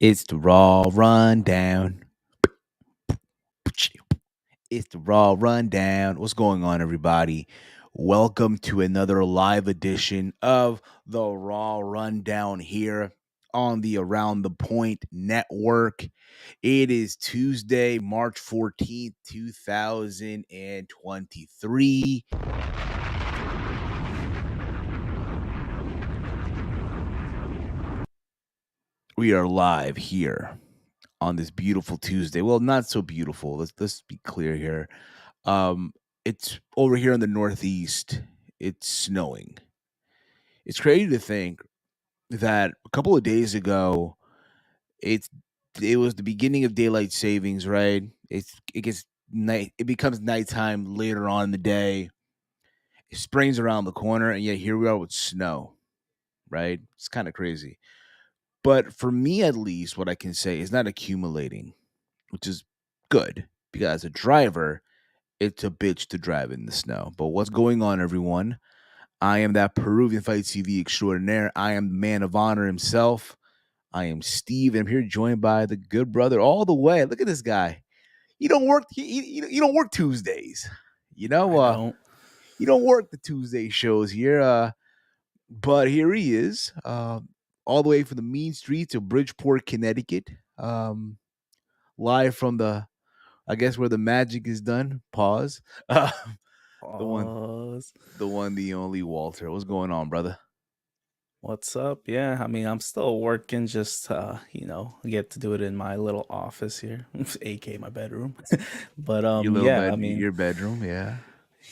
It's the Raw Rundown. It's the Raw Rundown. What's going on, everybody? Welcome to another live edition of the Raw Rundown here on the Around the Point Network. It is Tuesday, March 14th, 2023. We are live here on this beautiful Tuesday. Well, not so beautiful. Let's be clear here. It's over here in the Northeast. It's snowing. It's crazy to think that a couple of days ago, it's it was the beginning of daylight savings, right? It gets night. It becomes nighttime later on in the day. Spring's around the corner, and yet here we are with snow, right? It's kind of crazy. But for me, at least, what I can say is not accumulating, which is good because as a driver, it's a bitch to drive in the snow. But what's going on, everyone? I am that Peruvian Fight TV extraordinaire. I am the man of honor himself. I am Steve, and I'm here joined by the good brother all the way. Look at this guy. You don't work. You don't work Tuesdays. You know, I don't. you don't work the Tuesday shows here. But here he is, all the way from the mean streets of Bridgeport, Connecticut. Live from I guess where the magic is done. Pause. The one, Pause. the only Walter. What's going on, brother? What's up? Yeah, I mean, I'm still working. Just I get to do it in my little office here, aka my bedroom. But Your little yeah, I bed, mean, your bedroom, yeah.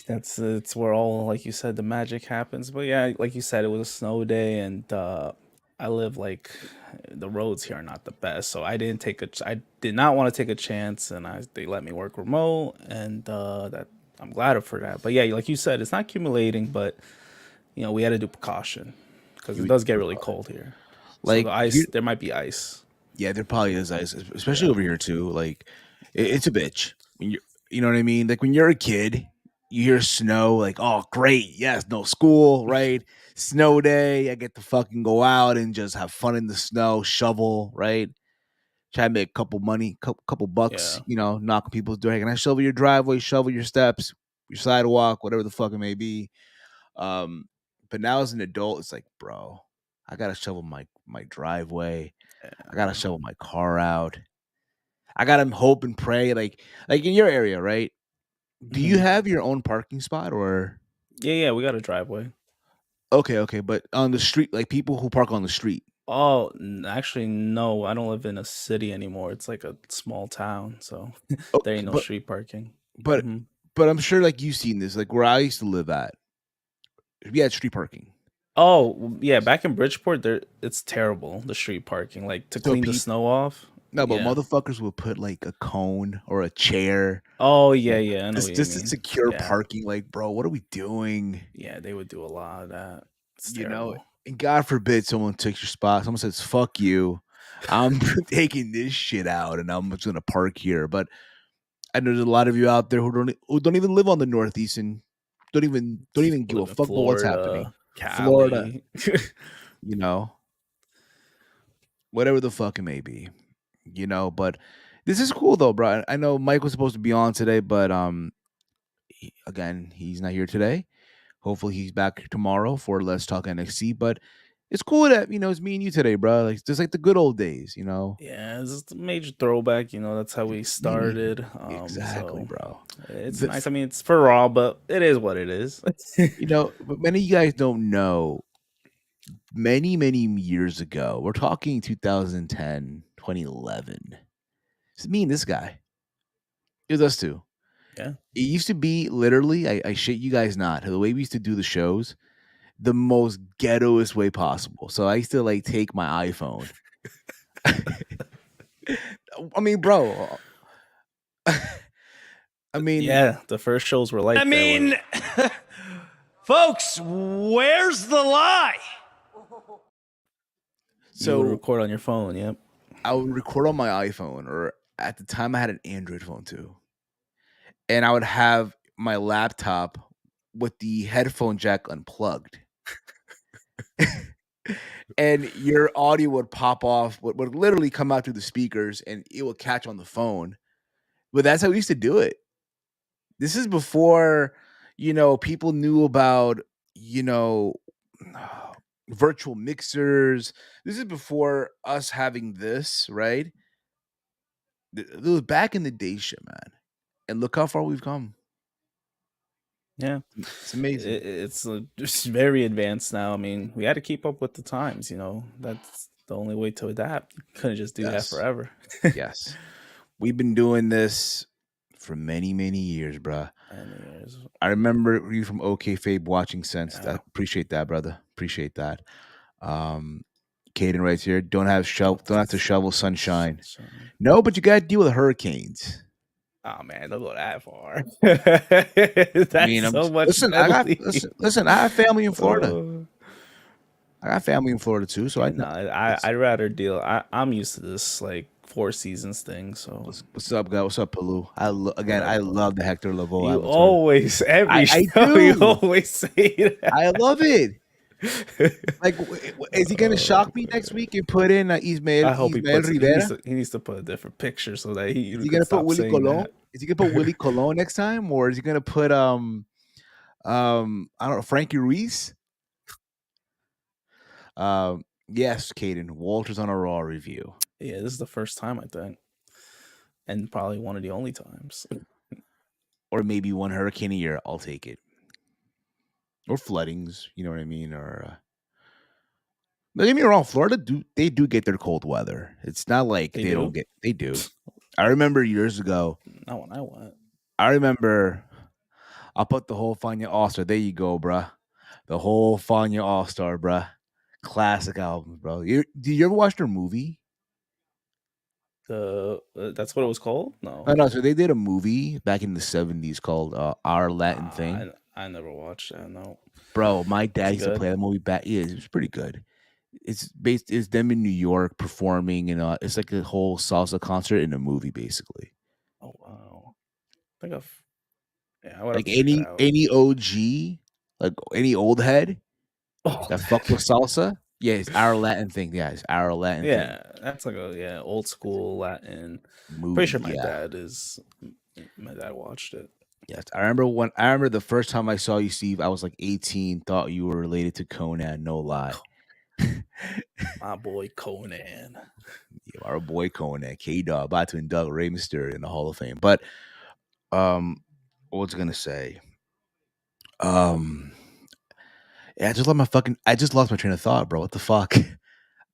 that's it's where all, like you said, the magic happens. But yeah, like you said, it was a snow day, and I live like the roads here are not the best, so I did not want to take a chance, and they let me work remote, and that I'm glad for that. But yeah, like you said, it's not accumulating, but we had to do precaution because it You, does get really cold here. So like the here, ice, there might be ice. yeah, there probably is ice, especially Yeah. over here too. Like it's a bitch when you know what I mean. Like when you're a kid, you hear snow, like oh great, yes, no school, right? Snow day, I get to fucking go out and just have fun in the snow, shovel, right? Try to make a couple money, couple bucks, Yeah. knocking people's door. Hey, can I shovel your driveway, shovel your steps, your sidewalk, whatever the fuck it may be. Um, but now as an adult, it's like, bro, I gotta shovel my driveway. I gotta Yeah. shovel my car out. I gotta hope and pray. Like in your area, right? Do you Mhm. have your own parking spot or Yeah, we got a driveway. okay, but on the street, like people who park on the street. Oh, actually, no, I don't live in a city anymore. It's like a small town, so there Okay, ain't no street parking. but hmm but I'm sure like you've seen this, like where I used to live at, we had street parking. Oh, yeah, back in Bridgeport, it's terrible, the street parking. Like to So clean the snow off. no, but Yeah. motherfuckers will put like a cone or a chair, Oh, yeah, I know what you just to mean. secure Yeah. parking. Like, bro, what are we doing? Yeah, they would do a lot of that. It's You know, terrible. and God forbid someone takes your spot. Someone says, "Fuck you, I'm taking this shit out, and I'm just gonna park here." But I know there's a lot of you out there who don't even live on the Northeast and don't even give a Live in fuck about what's happening. Florida, Florida, Cali. you know, whatever the fuck it may be, But this is cool though, bro. I know Mike was supposed to be on today, but again, he's not here today. Hopefully, he's back tomorrow for Let's Talk NXT. But it's cool that it's me and you today, bro. Like just like the good old days. Yeah, it's just a major throwback. That's how we Me, started. exactly, So bro. it's The, nice. I mean, it's for Raw, but it is what it is. but many of you guys don't know. Many years ago, we're talking 2010, 2011. It's me and this guy. It was us two. Yeah. It used to be literally, I shit you guys not, the way we used to do the shows, the most ghettoest way possible. So I used to like take my iPhone. I mean, bro. I mean, Yeah, the first shows were like that. Folks, where's the lie? You would so record on your phone. Yep. I would record on my iPhone, or at the time I had an Android phone too. And I would have my laptop with the headphone jack unplugged. and your audio would pop off, would literally come out through the speakers, and it would catch on the phone. But that's how we used to do it. This is before, people knew about, you know, virtual mixers. This is before us having this, right? It was back in the day shit, man. And look how far we've come. Yeah, It's amazing. it's just very advanced now. I mean, we had to keep up with the times. That's the only way to adapt. You couldn't just do that Yes. forever. Yes. We've been doing this for many, many years, bruh. Anyways, I remember you from OK Fabe watching Sense. Yeah. I appreciate that, brother. Appreciate that. Caden right here. Don't have to shovel sunshine. No, but you gotta deal with hurricanes. Oh man, don't go that far. That's I mean, so much. listen. Listen. I have family in Florida. Oh. I got family in Florida too, so I know. I'd rather deal. I'm used to this like Four Seasons thing. So What's up, guy? What's up, Palu? I love the Hector Lavoe. you always every show do. you always say that. I love it. Like, is he gonna shock me next week and put in Ismael? I hope Rivera? he needs to put a different picture so that Is he gonna put Willie Colon? Is he gonna put Willie Colon next time, or is he gonna put I don't know, Frankie Ruiz? Yes, Caden. Walter's on a Raw review. Yeah, this is the first time I think, and probably one of the only times. Or maybe one hurricane a year. I'll take it. Or floodings, you know what I mean? Or don't get me wrong, Florida do get their cold weather. It's not like they don't get. They do. I remember years ago. Not when I went. I remember. I'll put the whole Fania All Star. There you go, bruh. The whole Fania All Star, bruh. Classic albums, bro. Did you ever watch their movie? That's what it was called? No. No. So they did a movie back in the 70s called Our Latin Thing. I never watched that. No. Bro, my dad used to play that movie back. Yeah, it was pretty good. It's them in New York performing, and it's like a whole salsa concert in a movie, basically. Oh wow! I think I would like any OG, like any old head that fucked with salsa. Yeah, it's Our Latin Thing. Yeah, it's Our Latin Thing. Yeah, that's like a old school Latin movie. Pretty sure my dad watched it. Yes, I remember the first time I saw you, Steve. I was like 18. Thought you were related to Conan. No lie. My boy Conan. Yeah, our boy Conan. K-Dog about to induct Rey Mysterio in the Hall of Fame. But what was I gonna say? Yeah, I just lost my train of thought, bro. What the fuck?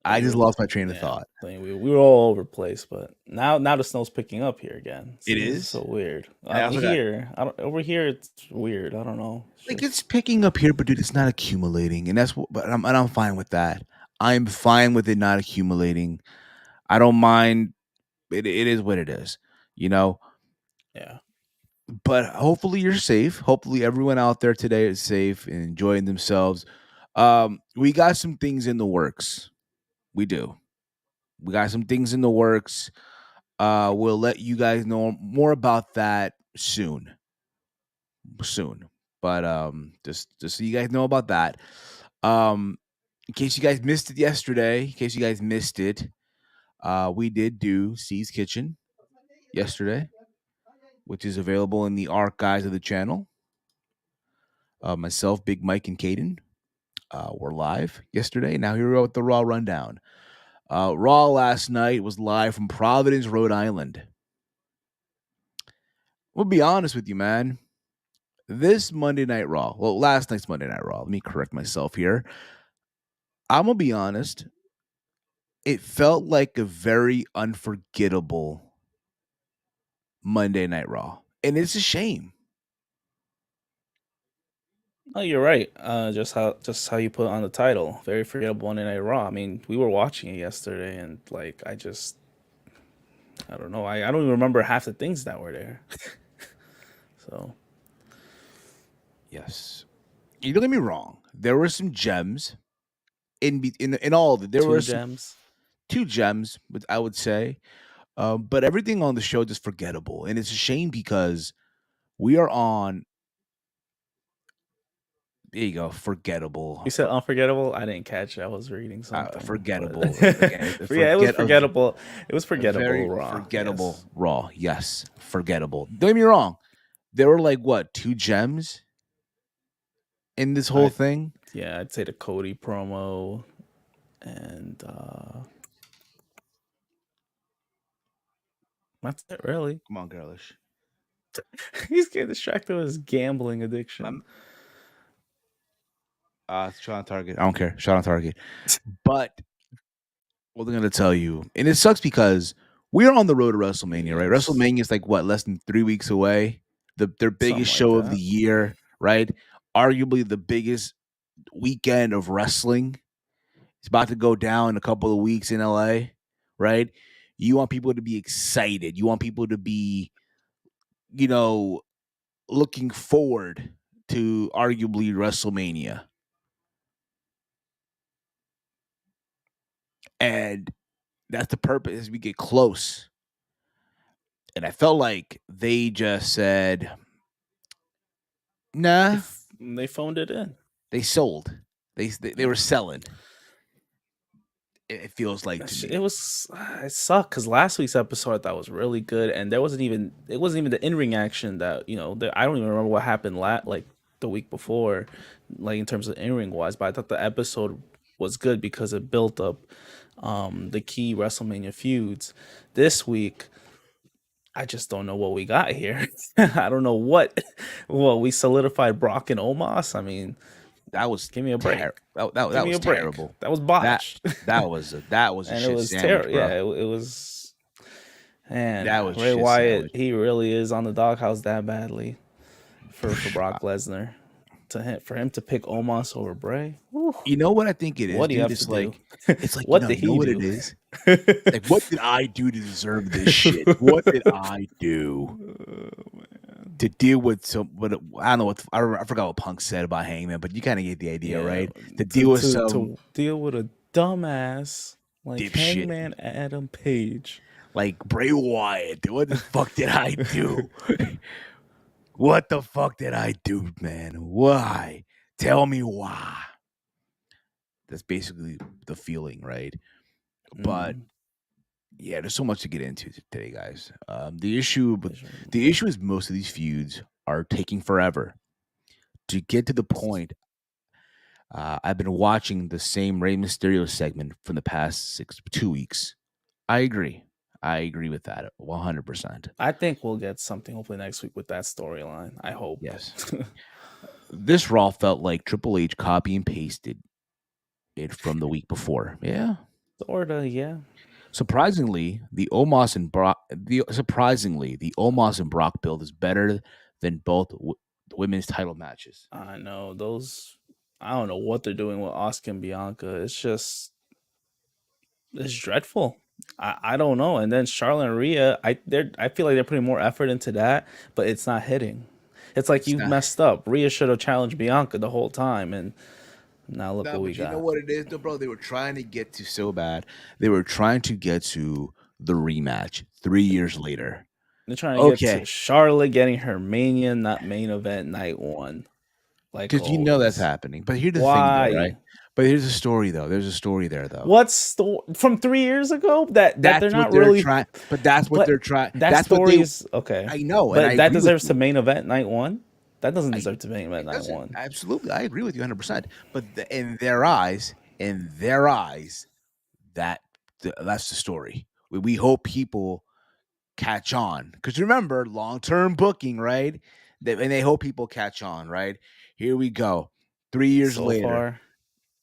I just lost my train of thought. We were all over the place, but now the snow's picking up here again. So it is so weird. Over here it's weird. I don't know. It's picking up here, but dude, it's not accumulating, and I'm fine with that. I'm fine with it not accumulating. I don't mind. It is what it is, Yeah. But hopefully you're safe. Hopefully everyone out there today is safe and enjoying themselves. We got some things in the works. We do. We got some things in the works. We'll let you guys know more about that soon. But just so you guys know about that. In case you guys missed it yesterday, we did do C's Kitchen yesterday, which is available in the archives of the channel. Myself, Big Mike, and Caden were live yesterday. Now here we go with the Raw rundown. Raw last night was live from Providence, Rhode Island. We'll be honest with you, man. This Monday Night Raw, last night's Monday Night Raw, let me correct myself here. I'm going to be honest. It felt like a very unforgettable Monday Night Raw. And it's a shame. Oh, you're right. Just how you put on the title, very forgettable Monday Night Raw. I mean, we were watching it yesterday, and like I don't know. I don't even remember half the things that were there. So, yes, you don't get me wrong. There were some gems in all of it. There were two gems, I would say. But everything on the show is forgettable, and it's a shame because we are on There you go. Forgettable. You said unforgettable. I didn't catch it. I was reading something. Forgettable. But Again, yeah, it was forgettable. It was a forgettable. very Raw. forgettable Yes. Raw. Yes, forgettable. Don't get me wrong. There were like what 2 gems in this whole I thing. yeah, I'd say the Cody promo and that's it really. Come on, girlish. He's getting distracted with his gambling addiction. Shot on target. I don't care. Shot on target. But what they're gonna tell you, and it sucks because we are on the road to WrestleMania, right? Yes. WrestleMania is like what, less than 3 weeks away. Their biggest Something like show of the that. year, right? Arguably the biggest weekend of wrestling. It's about to go down in a couple of weeks in LA, right? You want people to be excited. You want people to be, you know, looking forward to arguably WrestleMania. And that's the purpose as we get close. And I felt like they just said, nah, They phoned it in. they sold. They were selling. It feels like to me. It sucked because last week's episode I thought was really good, and it wasn't even the in ring action that I don't even remember what happened like the week before, like in terms of in ring wise. But I thought the episode was good because it built up the key WrestleMania feuds. This week, I just don't know what we got here. I don't know what. Well, we solidified Brock and Omos. I mean, That was give me a break. that Give me was a break. terrible. That was That botched. that was a And it shit was sandwich, terrible. bro. Yeah, it was. And That was Ray shit Wyatt, sandwich. he really is on the doghouse that badly for Brock Lesnar. For him to pick Omos over Bray. Whew. You know what I think it is, What do you dude? have to do? It's like What did you know he what do? it is? Like, what did I do to deserve this shit? What did I do to deal with some? What I don't know what I forgot what Punk said about Hangman, but you kind of get the idea, Yeah, right? To deal with some to deal with a dumbass like dipshit Hangman Adam Page. like Bray Wyatt. What the fuck did I do? What the fuck did I do, man? Why? Tell me why. That's basically the feeling, right? But yeah, there's so much to get into today, guys. The issue is most of these feuds are taking forever to get to the point. I've been watching the same Rey Mysterio segment from the past 2 weeks. I agree. I agree with that 100%. I think we'll get something hopefully next week with that storyline. I hope. Yes. This Raw felt like Triple H copy and pasted it from the week before. Yeah. Sorta, yeah. Surprisingly, the Omos and Brock build is better than both women's title matches. I know those. I don't know what they're doing with Asuka and Bianca. It's dreadful. I don't know. And then Charlotte and Rhea, I feel like they're putting more effort into that, but it's not hitting. It's like you messed up. Rhea should have challenged Bianca the whole time, and now look what we got. You know what it is, though, bro? They were trying to get to so bad. They were trying to get to the rematch 3 years later. They're trying to get to Charlotte getting her Mania, not main event night one. Like, because you know that's happening. But here's the thing, though, right? But here's a story, though. There's a story there, though. What's from 3 years ago? That they're not really trying. But that's what they're trying. That story is okay. I know, but and that deserves to main event night one. That doesn't deserve to main event night one. Absolutely, I agree with you 100%. But in their eyes, that's the story. We hope people catch on because remember, long-term booking, right? And they hope people catch on, right? Here we go, 3 years later, far,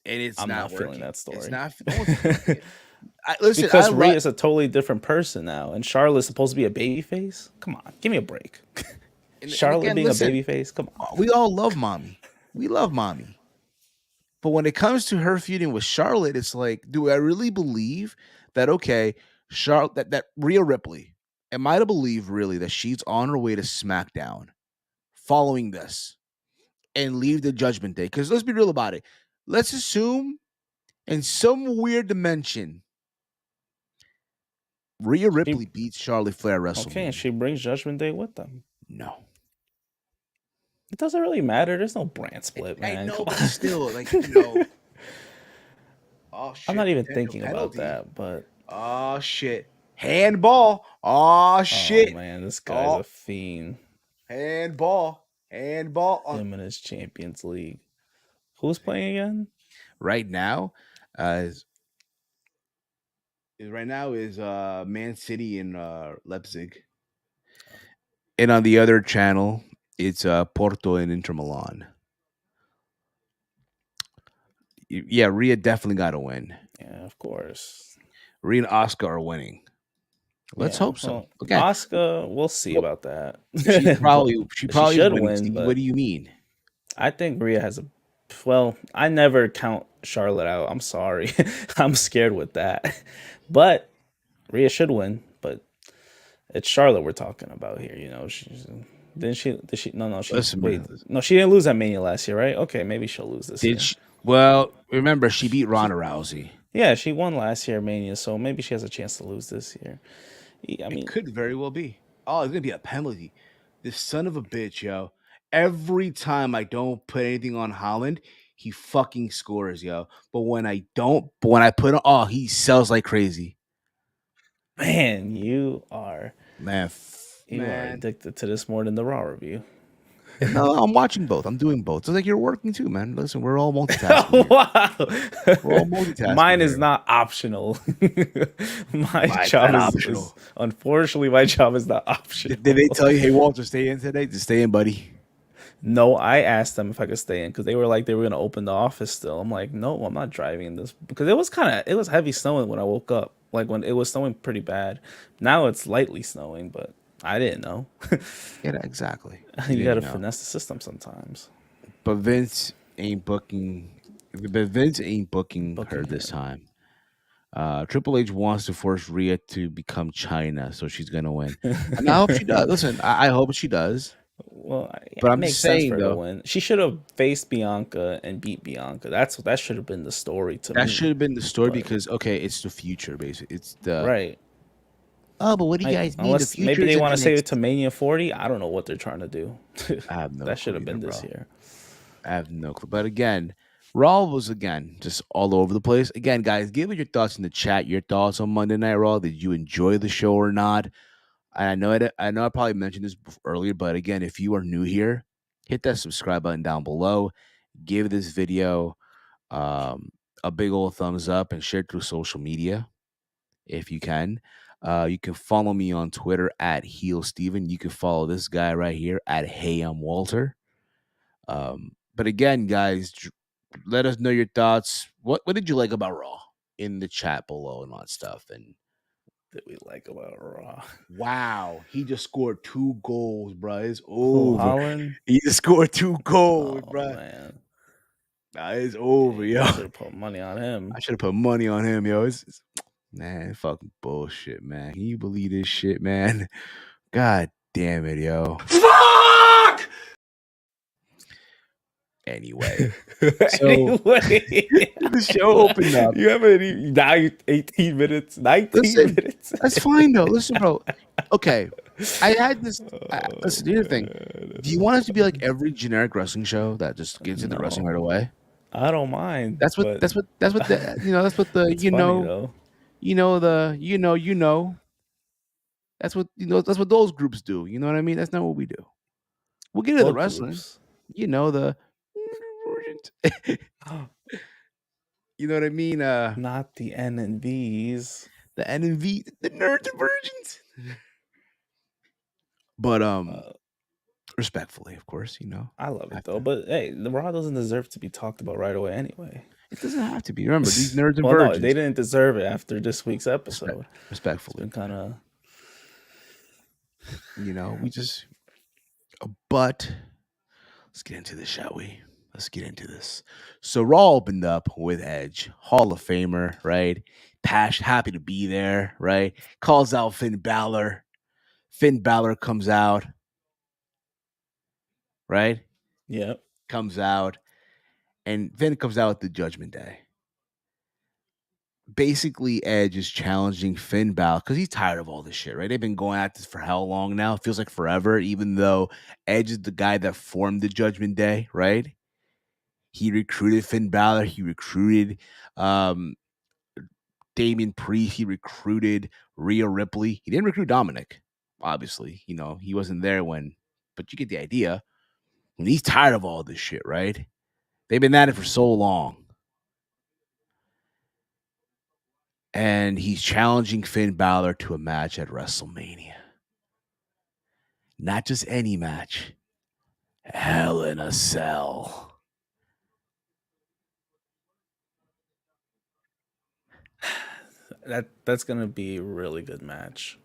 and I'm not working. feeling that story. It's not. Listen, because Rhea is a totally different person now, and Charlotte's supposed to be a babyface. Come on, give me a break. Charlotte again, being a babyface. Come on, we all love mommy. We love mommy. But when it comes to her feuding with Charlotte, it's like, do I really believe that? Okay, Charlotte, that Rhea Ripley, am I to believe really that she's on her way to SmackDown following this and leave the Judgment Day? Because let's be real about it. Let's assume in some weird dimension, Rhea Ripley beats Charlotte Flair at WrestleMania. Okay, and she brings Judgment Day with them. No. It doesn't really matter. There's no brand split, I man. know, Come but on. still, oh I'm shit, not even potential thinking about penalty. that, but Oh shit, handball. Oh oh shit. man, this guy's Oh, a fiend. handball. Handball on Him and his Champions League. Who's playing again? right now. Right now is Man City and Leipzig. And on the other channel, it's Porto and Inter Milan. Yeah, Ria definitely got to win. Yeah, of course. Ria and Oscar are winning. Let's Yeah, hope so. well, Okay. Oscar, we'll see Well, about that. she But she probably is should winning, win, Stevie. but What do you mean? I think Rhea has a. Well, I never count Charlotte out. I'm sorry. I'm scared with that. But Rhea should win. But it's Charlotte we're talking about here. You know, she's. Didn't she? Did she? No, no. She Listen, wait. man. No, she didn't lose at Mania last year, right? Okay, maybe she'll lose this Did year. she? Well, remember she beat Ronda Rousey. Yeah, she won last year at Mania, so maybe she has a chance to lose this year. I It mean, could very well be. Oh, it's gonna be a penalty. This son of a bitch, yo. Every time I don't put anything on Holland, he fucking scores, yo. But when I don't, but when I put on, oh, he sells like crazy. man, you are Man, man. addicted to this more than the Raw review. No, I'm watching both. I'm doing both. So like you're working too, man. Listen, we're all multitasking here. We're all Wow. multitasking Mine is here. not optional. My Why is job that is optional? unfortunately my job is not optional. Did they tell you, hey Walter, stay in today? Just stay in, buddy. No, I asked them if I could stay in because they were like they were gonna open the office still. I'm like, no, I'm not driving this because it was heavy snowing when I woke up. Like when it was snowing pretty bad. Now it's lightly snowing, but I didn't know. Yeah, exactly. You You gotta didn't know. finesse the system sometimes. But Vince ain't booking. But Vince ain't booking her Booking this her. time. Triple H wants to force Rhea to become China, so she's gonna win. And I hope she does. Listen, I hope she does. Well, yeah, But it I'm makes just sense saying for her to though, win. She should have faced Bianca and beat Bianca. That should have been the story to that should me. have been the story But because okay, it's the future, basically. It's the right, oh, but what do you I, guys mean? The unless future maybe is they in want to save it to NXT. Mania 40. I don't know what they're trying to do. I have no That should clue have either, been this bro. year. I have no clue. But again, Raw was again just all over the place. Again, guys, give me your thoughts in the chat. Your thoughts on Monday Night Raw. Did you enjoy the show or not? And I know I probably mentioned this earlier, but again, if you are new here, hit that subscribe button down below. Give this video um, a big old thumbs up and share it through social media if you can. You can follow me on Twitter at Heel Steven. You can follow this guy right here at Hey I'm Walter. But again, guys, let us know your thoughts. What did you like about Raw in the chat below and all that stuff? And That we like about Raw. wow, he just scored 2 goals, bro. It's Who over. Holland? He just scored 2 goals, Oh bro. man, Nah, it's over, yo. you should have put money on I him. should have put money on him, yo. Man, fucking bullshit, man. Can you believe this shit, man? God damn it, yo. Fuck! Anyway, so Anyway, the show opened up. you have any now 18 minutes, 19 Listen, minutes. that's fine though. Listen, bro. Okay, I had this. Oh Listen, here's the thing. man, Do you want it to be like every generic wrestling show that just gets into wrestling right no, away? I don't mind, That's what. but That's what. That's what. The, That's what the. it's funny though. The. That's what. That's what those groups do. You know what I mean? That's not what we do. We'll get into the What wrestling. groups? The. You know what I mean? Not the N and V's. The NV, the nerd diversions. But respectfully, of course, I love it have though, to. but hey, the Raw doesn't deserve to be talked about right away anyway. It doesn't have to be. Remember, these nerds and Well, no, they virgins. didn't deserve it after this week's episode. It's Respectfully, been kind of we just. But let's get into this, shall we? Let's get into this. So Raw opened up with Edge, Hall of Famer, right? Happy to be there, right? Calls out Finn Balor. Finn Balor comes out, right? yeah. Comes out, and Finn comes out with the Judgment Day. basically Edge is challenging Finn Balor because he's tired of all this shit, right? They've been going at this for how long now? It feels like forever, even though Edge is the guy that formed the Judgment Day, right? He recruited Finn Balor. He recruited um, Damian Priest. He recruited Rhea Ripley. He didn't recruit Dominic, obviously. He wasn't there when, but you get the idea. And he's tired of all this shit, right? They've been at it for so long. And he's challenging Finn Balor to a match at WrestleMania. Not just any match. Hell in a Cell. That's gonna be a really good match.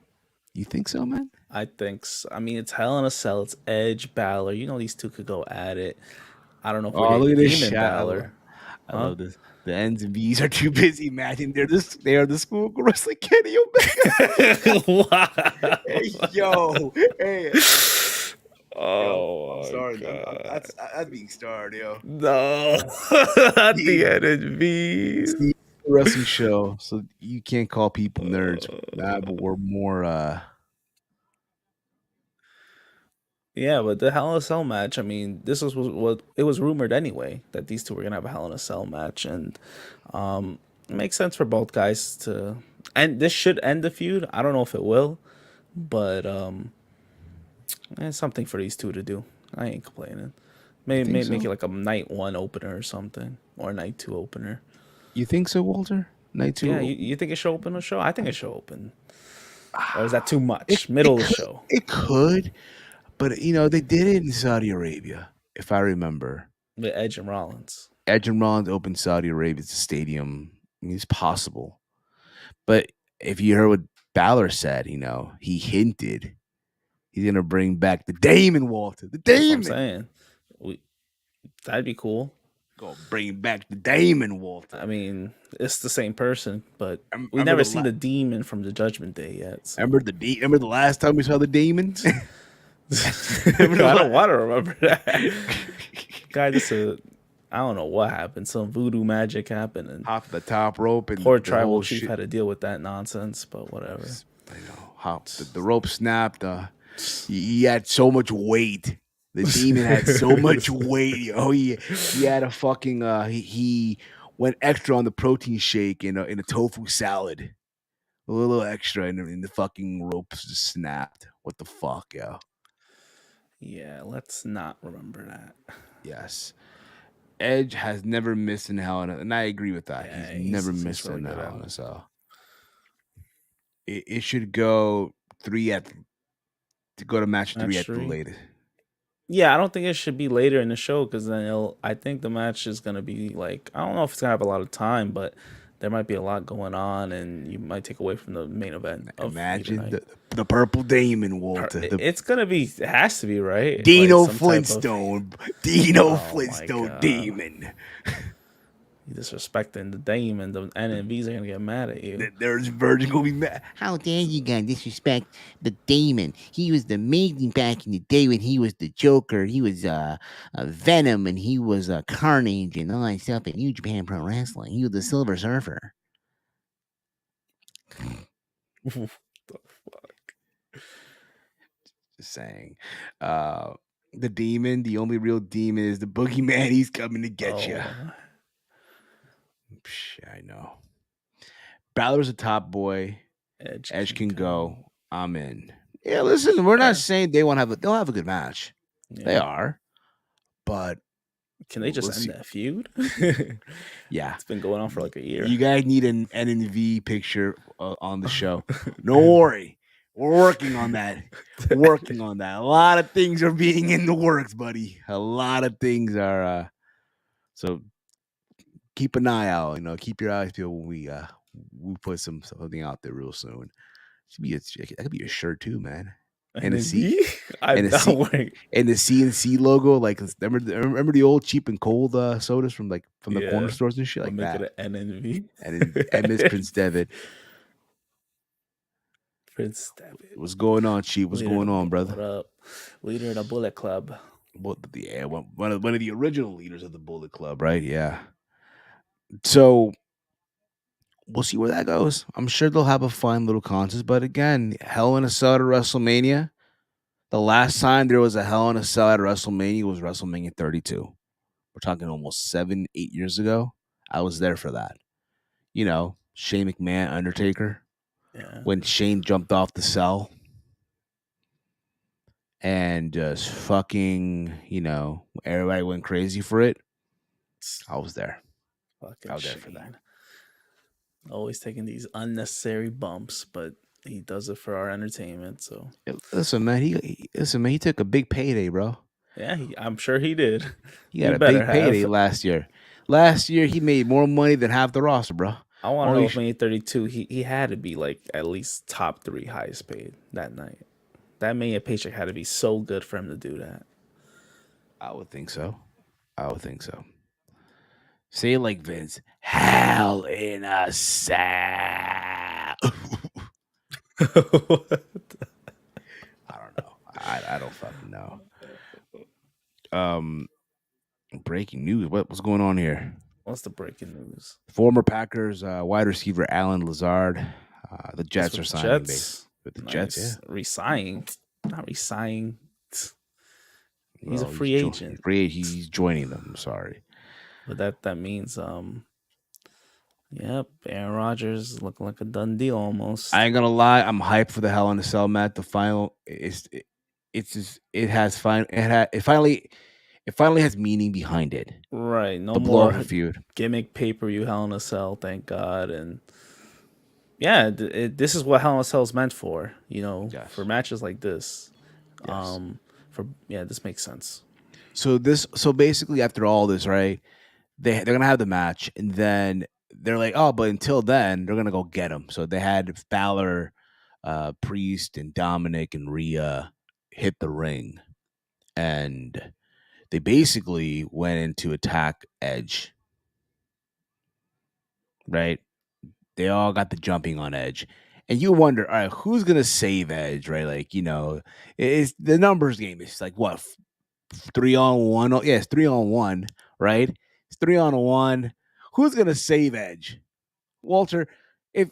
You think so, man? I think so. I mean, it's Hell in a Cell. It's Edge, Balor. These two could go at it. I don't know if we're Oh, look getting at this Demon shot. Balor. I love this. The N's and B's are too busy matching. They are the school wrestling Kenny Omega. Wow. Hey, yo. Hey. Oh, I'm sorry. That's being starred, yo. No, not the NNVs. It's the wrestling show, so you can't call people nerds. But we're more Yeah, but the Hell in a Cell match, I mean, this was what it was rumored anyway that these two were gonna have a Hell in a Cell match, and it makes sense for both guys to. And this should end the feud. I don't know if it will, but it's something for these two to do. I ain't complaining. Maybe make it like a night 1 opener or something, or a night 2 opener. You think so, Walter? Night 2? Yeah, you think it should open a show? I think it should open. Or is that too much? Middle of the show. It could. But, they did it in Saudi Arabia, if I remember. With Edge and Rollins. Edge and Rollins opened Saudi Arabia's stadium. I mean, it's possible. But if you heard what Balor said, he hinted he's going to bring back the Damon, Walter. The Damon. That's what I'm saying. That'd be cool. Go bring back the Damon, Walter. I mean, it's the same person, but we've never seen the demon from the Judgment Day yet. So. Remember the last time we saw the demons? I don't want to remember that. Guy, I don't know what happened. Some voodoo magic happened, and off the top rope, and poor tribal chief had to deal with that nonsense. But whatever. I know. The rope snapped. He had so much weight. The demon had so much weight. Oh, he had a fucking. He went extra on the protein shake in a tofu salad. A little extra, and the fucking ropes just snapped. What the fuck, yo? Yeah, let's not remember that. Yes. Edge has never missed in Hell in a, and I agree with that. Yeah, he's never missed in Hell in a Cell. It should go match 3 at the latest. Yeah, I don't think it should be later in the show because then I think the match is gonna be like, I don't know if it's gonna have a lot of time, but there might be a lot going on, and you might take away from the main event. Imagine the Purple Demon, Walter. It's gonna be. It has to be, right? Dino Flintstone. Dino Flintstone Demon. You disrespecting the Demon. The NMVs are gonna get mad at you. There's Virgin gonna be mad. How dare you guys disrespect the Demon? He was the amazing back in the day when he was the Joker. He was Venom, and he was Carnage and all that stuff in New Japan Pro Wrestling. He was the Silver Surfer. What the fuck? Just saying. The Demon, the only real demon is the Boogeyman. He's coming to get you. I know. Balor's a top boy. Edge can go. I'm in. Yeah, listen, we're not saying they'll have a good match. Yeah. They are. But can they just end that feud? Yeah. It's been going on for like a year. You guys need an NNV picture on the show. Don't worry. We're working on that. A lot of things are being in the works, buddy. A lot of things are so keep an eye out, keep your eyes peeled when we put something out there real soon. That could be a shirt too, man. And a C and the CNC logo, like remember the old cheap and cold sodas from the corner stores and shit like that. Make it an NNV. And Miss Prince Devitt. Prince Devitt. What's going on, Chief? What's going on, brother? What up? Leader of the Bullet Club. Yeah, one of the original leaders of the Bullet Club, right? Yeah. So we'll see where that goes. I'm sure they'll have a fun little contest, but again, Hell in a Cell at WrestleMania. The last time there was a Hell in a Cell at WrestleMania was WrestleMania 32. We're talking almost 7, 8 years ago. I was there for that. Shane McMahon, Undertaker, Yeah. when Shane jumped off the cell and just fucking, everybody went crazy for it. I was there. Fucking I was there for that. Shane. Always taking these unnecessary bumps, but he does it for our entertainment. So Listen, man, he took a big payday, bro. yeah, I'm sure he did. He got a better big payday have. last year. Last year he made more money than half the roster, bro. I want to know Only if May 32, he had to be like at least top 3 highest paid that night. That Mania paycheck had to be so good for him to do that. I would think so. Say it like Vince. Hell in a Cell. I don't know. I don't fucking know. Breaking news. What's going on here? What's the breaking news? Former Packers wide receiver Alan Lazard. The Jets are signing with the Jets. Yeah, Resigning, not resigning. He's a free agent. He's joining them. I'm sorry, but that means yep, Aaron Rodgers is looking like a done deal almost. I ain't gonna lie. I'm hyped for the Hell in a Cell, Matt. The final it finally has meaning behind it. Right. No the more blow feud. Gimmick pay-per-view Hell in a Cell, thank God. And yeah, this is what Hell in a Cell is meant for, Yes. for matches like this. Yes. This makes sense. So basically after all this, right? They're gonna have the match, and then they're like, oh, but until then, they're gonna go get him. So they had Fowler, Priest, and Dominic and Rhea hit the ring, and they basically went in to attack Edge. Right? They all got the jumping on Edge. And you wonder, all right, who's gonna save Edge, right? Like, it's the numbers game. It's like what 3-on-1? Oh, yeah, it's 3-on-1, right? It's 3-on-1. Who's gonna save Edge? Walter, if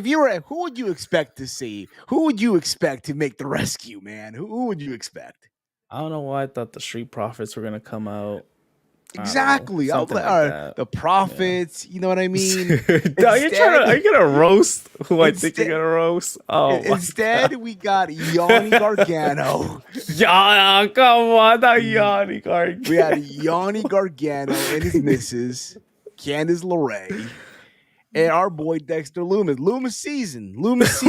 you were, who would you expect to see? Who would you expect to make the rescue, man? Who would you expect? I don't know why I thought the Street Profits were gonna come out. Exactly. Something like that. The Profits, you know what I mean? Are you gonna roast who I think you're gonna roast? Oh, instead we got Yanni Gargano. Yeah, come on, not Yanni Gargano. We had Yanni Gargano and his missus, Candice LeRae, and our boy Dexter Loomis. Loomis season. Loomis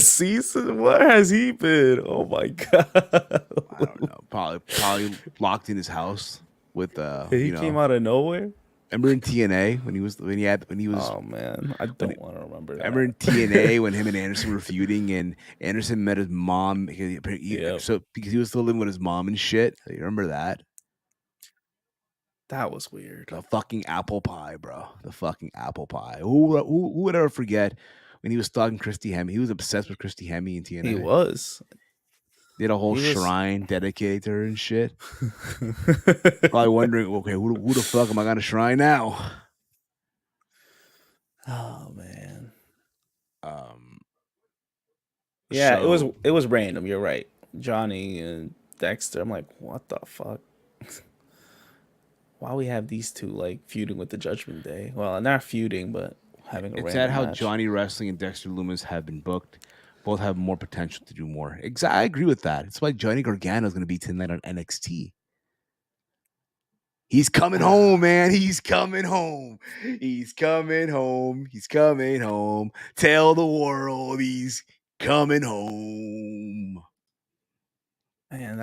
season? Where has he been? Oh my God. I don't know. Probably locked in his house with he came out of nowhere. Remember in TNA when he was Oh man, I don't want to remember that. Remember in TNA when him and Anderson were feuding, and Anderson met his mom because he was still living with his mom and shit. You remember that? That was weird. The fucking apple pie, bro. The fucking apple pie. Who would ever forget when he was stalking Christy Hemme? He was obsessed with Christy Hemme in TNA. He was. Did a whole shrine dedicated to her and shit. Probably wondering, okay, who the fuck am I gonna shrine now? Oh man. Yeah, it was random. You're right, Johnny and Dexter. I'm like, what the fuck? Why we have these two like feuding with the Judgment Day? Well, not feuding, but having a random sad how match. Johnny Wrestling and Dexter Loomis have been booked. Both have more potential to do more. I agree with that. It's why Johnny Gargano is going to be tonight on NXT. He's coming home, man. He's coming home. He's coming home. He's coming home. Tell the world he's coming home. Man,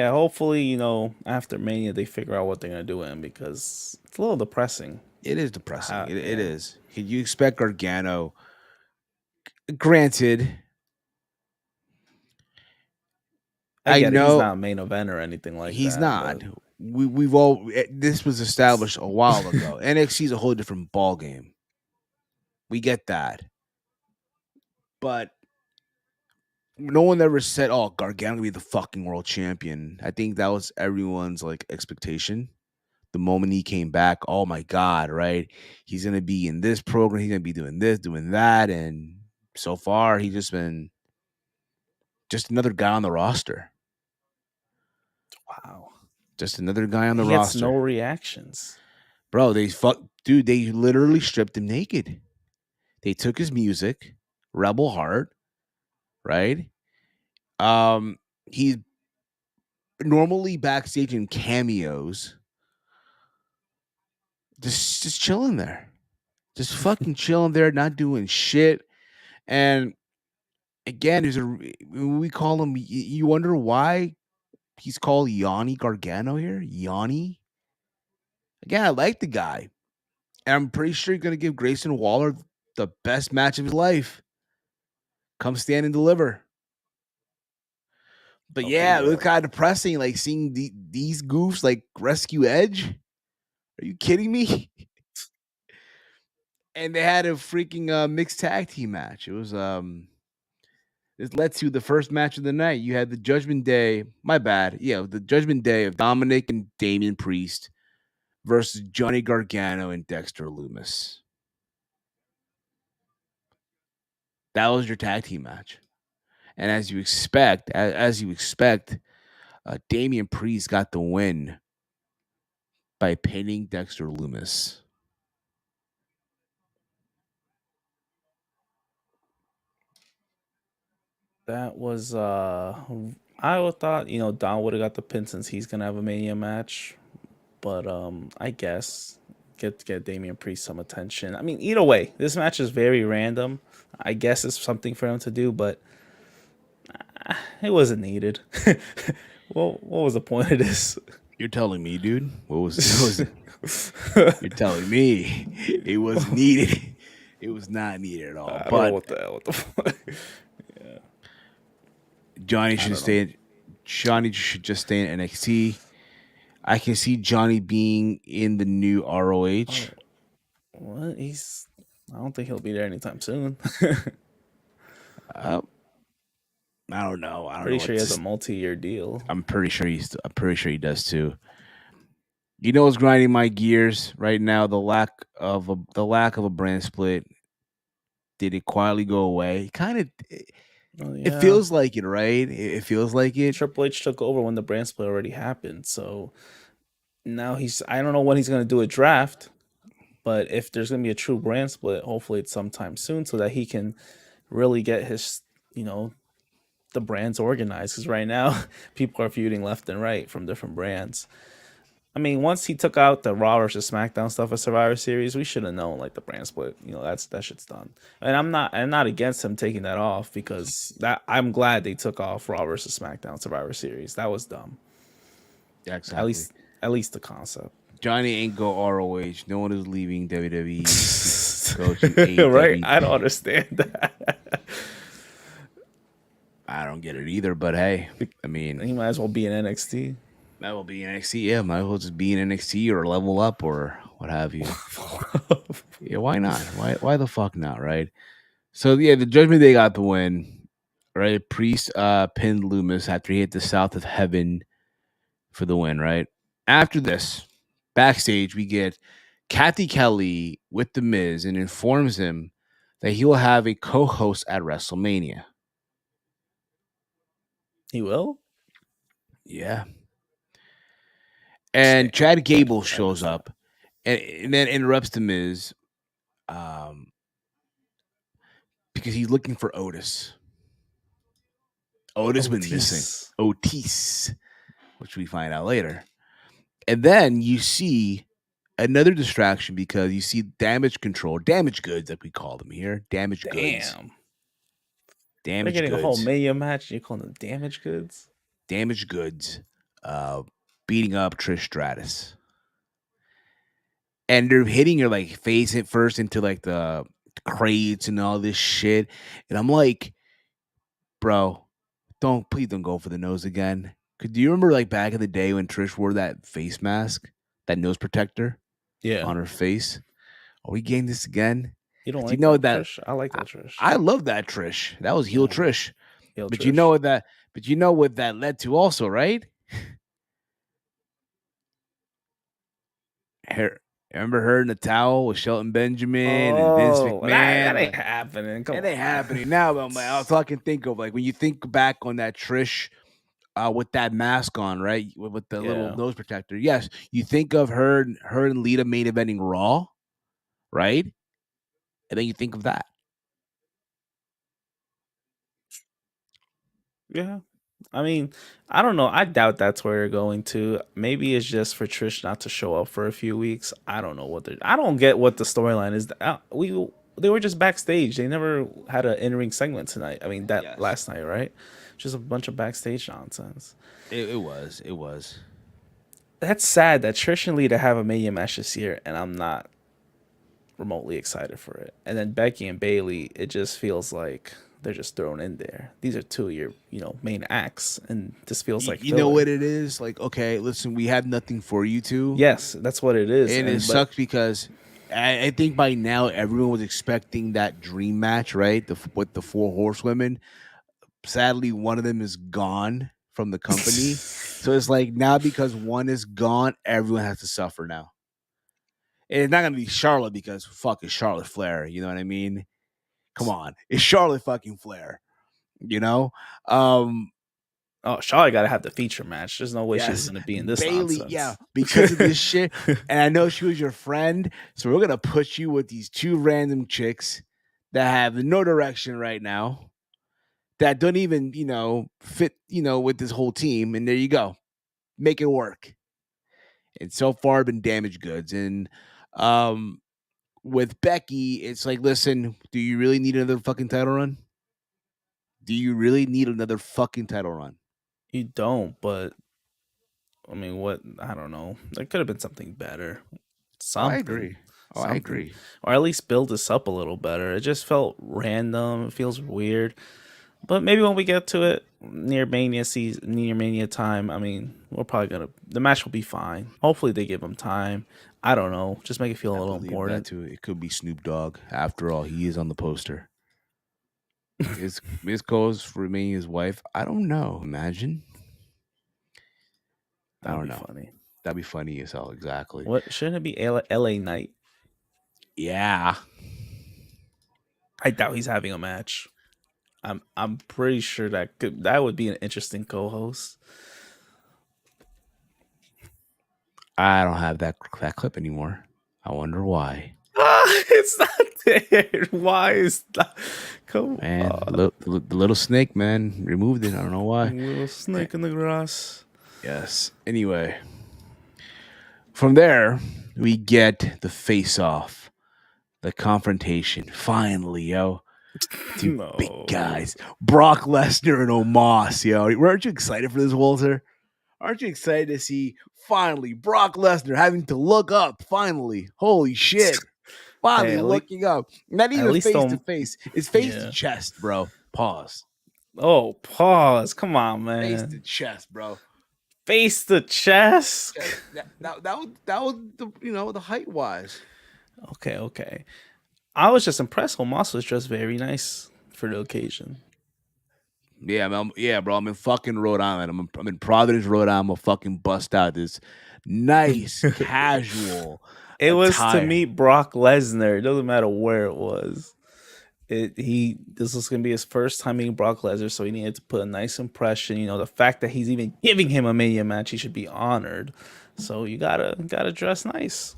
hopefully, after Mania they figure out what they're gonna do with him, because it's a little depressing. It is depressing. It is. Could you expect Gargano? Granted, I know he's not a main event or anything like that. He's not. This was established a while ago. NXT is a whole different ball game. We get that, but no one ever said, "Oh, Gargano will be the fucking world champion." I think that was everyone's like expectation. the moment he came back, oh my God, right? He's gonna be in this program, he's gonna be doing this, doing that, and so far he's just been just another guy on the roster. Wow. Just another guy on the He gets no roster. reactions. Bro, they literally stripped him naked. They took his music, Rebel Heart, right? He's normally backstage in cameos, just chilling there. Just fucking chilling there, not doing shit. And again, we call him. You wonder why he's called Yanni Gargano here. Yanni. Again, I like the guy, and I'm pretty sure he's gonna give Grayson Waller the best match of his life. Come stand and deliver. But Oh, yeah, it was yeah. kind of depressing, like seeing these goofs like rescue Edge. Are you kidding me? And they had a freaking mixed tag team match. It was this led to the first match of the night. You had the Judgment Day. My bad. Yeah, the Judgment Day of Dominic and Damian Priest versus Johnny Gargano and Dexter Loomis. That was your tag team match. And as you expect, Damian Priest got the win by pinning Dexter Loomis. That was I would thought, Don would have got the pin since he's gonna have a Mania match. But I guess get Damian Priest some attention. I mean, either way, this match is very random. I guess it's something for him to do, but it wasn't needed. What was the point of this? You're telling me, dude? What was it? You're telling me it wasn't needed. It was not needed at all. I don't But know what the fuck. Johnny should stay. Johnny should just stay in NXT. I can see Johnny being in the new ROH. What? I don't think he'll be there anytime soon. I don't know. Pretty sure he has a multi-year deal. I'm pretty sure he does too. You know what's grinding my gears right now? The lack of a brand split. Did it quietly go away? Kind of. It feels like it, right? It feels like it. Triple H took over when the brand split already happened, so now I don't know when he's going to do a draft, but if there's going to be a true brand split, hopefully it's sometime soon so that he can really get his, the brands organized. Because right now, people are feuding left and right from different brands. I mean, once he took out the Raw versus SmackDown stuff at Survivor Series, we should have known like the brand split. That shit's done. And I'm not against him taking that off because I'm glad they took off Raw versus SmackDown Survivor Series. That was dumb. Yeah, exactly. At least the concept. Johnny ain't go ROH. No one is leaving WWE. Go to AEW. Right? I don't understand that. I don't get it either. But hey, I mean, he might as well be in NXT. Might well be in NXT. Yeah, might as well just be in NXT or level up or what have you. Yeah, why not? Why the fuck not? Right. So yeah, the Judgment Day got the win. Right. Priest pinned Loomis after he hit the South of Heaven for the win. Right. After this, backstage we get Kathy Kelly with The Miz and informs him that he will have a co-host at WrestleMania. He will? Yeah. And Chad Gable shows up and then interrupts The Miz because he's looking for Otis. Otis been missing. Otis, which we find out later. And then you see another distraction because you see damage goods, like we call them here. Damage goods. They're getting a whole Mania match. You're calling them damage goods? Damage goods beating up Trish Stratus. And they're hitting her like face it first into like the crates and all this shit. And I'm like, bro, please don't go for the nose again. Do you remember like back in the day when Trish wore that face mask, that nose protector? Yeah. On her face. Are we getting this again? You don't like that Trish? I like that Trish. I love that Trish. That was heel Trish. Heel but Trish. you know what that led to also, right? Her, remember her in the towel with Shelton Benjamin and Vince Oh, that McMahon? ain't Like, happening. Come it ain't on, man. happening now. But that's all I can think of. Like when you think back on that Trish with that mask on, right, with the little Yeah. nose protector. Yes, you think of her and Lita main eventing Raw, right? And then you think of that. Yeah. I mean, I don't know. I doubt that's where you're going to. Maybe it's just for Trish not to show up for a few weeks. I don't know what they're. I don't get what the storyline is. They were just backstage. They never had an in-ring segment tonight. I mean, that Yes, last night, right? Just a bunch of backstage nonsense. it was. It was. That's sad that Trish and Lita have a Mania match this year, and I'm not remotely excited for it. And then Becky and Bailey, it just feels like they're just thrown in there. These are two of your, main acts, and this feels like You know filler. what it is? Like, okay, listen, we have nothing for you two. Yes, that's what it is. And it But sucks because I think by now everyone was expecting that dream match, right? With the four horsewomen. Sadly, one of them is gone from the company. So it's like now because one is gone, everyone has to suffer now. And it's not gonna be Charlotte because fuck is Charlotte Flair. You know what I mean? Come on. It's Charlotte fucking Flair. You know? oh, Charlotte got to have the feature match. There's no way she was Yes. going to be in this Bailey, nonsense. yeah, because of this shit. And I know she was your friend. So we're gonna put you with these two random chicks that have no direction right now. That don't even, fit, with this whole team. And there you go. Make it work. And so far been damaged goods. And with Becky, it's like, listen, do you really need another fucking title run? Do you really need another fucking title run? You don't, but I mean, what? I don't know. There could have been something better. Oh, I Something. agree. Oh, I Something. agree. Or at least build this up a little better. It just felt random. It feels weird. But maybe when we get to it near Mania season, near Mania time, I mean, we're probably gonna. The match will be fine. Hopefully, they give him time. I don't know. Just make it feel a I little believe important. that too. It could be Snoop Dogg. After all, he is on the poster. Is Miss Cole's remaining his wife? I don't know. Imagine. I That'd don't be know. funny. That'd be funny as hell. Exactly. What shouldn't it be? LA Night. Yeah. I doubt he's having a match. I'm pretty sure that would be an interesting co-host. I don't have that clip anymore. I wonder why. It's not there. Why is that? Come Man, on. the little snake, man, removed it. I don't know why. Little snake in the grass. Yes. Anyway, from there we get the face-off, the confrontation. Finally, yo, two big guys, Brock Lesnar and Omos. Yo, weren't you excited for this, Walter? Aren't you excited to see finally Brock Lesnar having to look up? Finally, holy shit! Finally Hey, looking up. Not at even least face to don't. face. It's face to Yeah. chest, bro. Pause. Oh, pause. Come on, Face to man. chest, bro. Face the chest. That was the height wise. Okay. I was just impressed. Omos was dressed very nice for the occasion. Yeah, man. Yeah, bro. I'm in fucking Rhode Island. I'm in Providence, Rhode Island. I'm gonna fucking bust out this nice casual It was to attire. meet Brock Lesnar. It doesn't matter where it was. This was gonna be his first time meeting Brock Lesnar, so he needed to put a nice impression. The fact that he's even giving him a Mania match, he should be honored. So you gotta dress nice.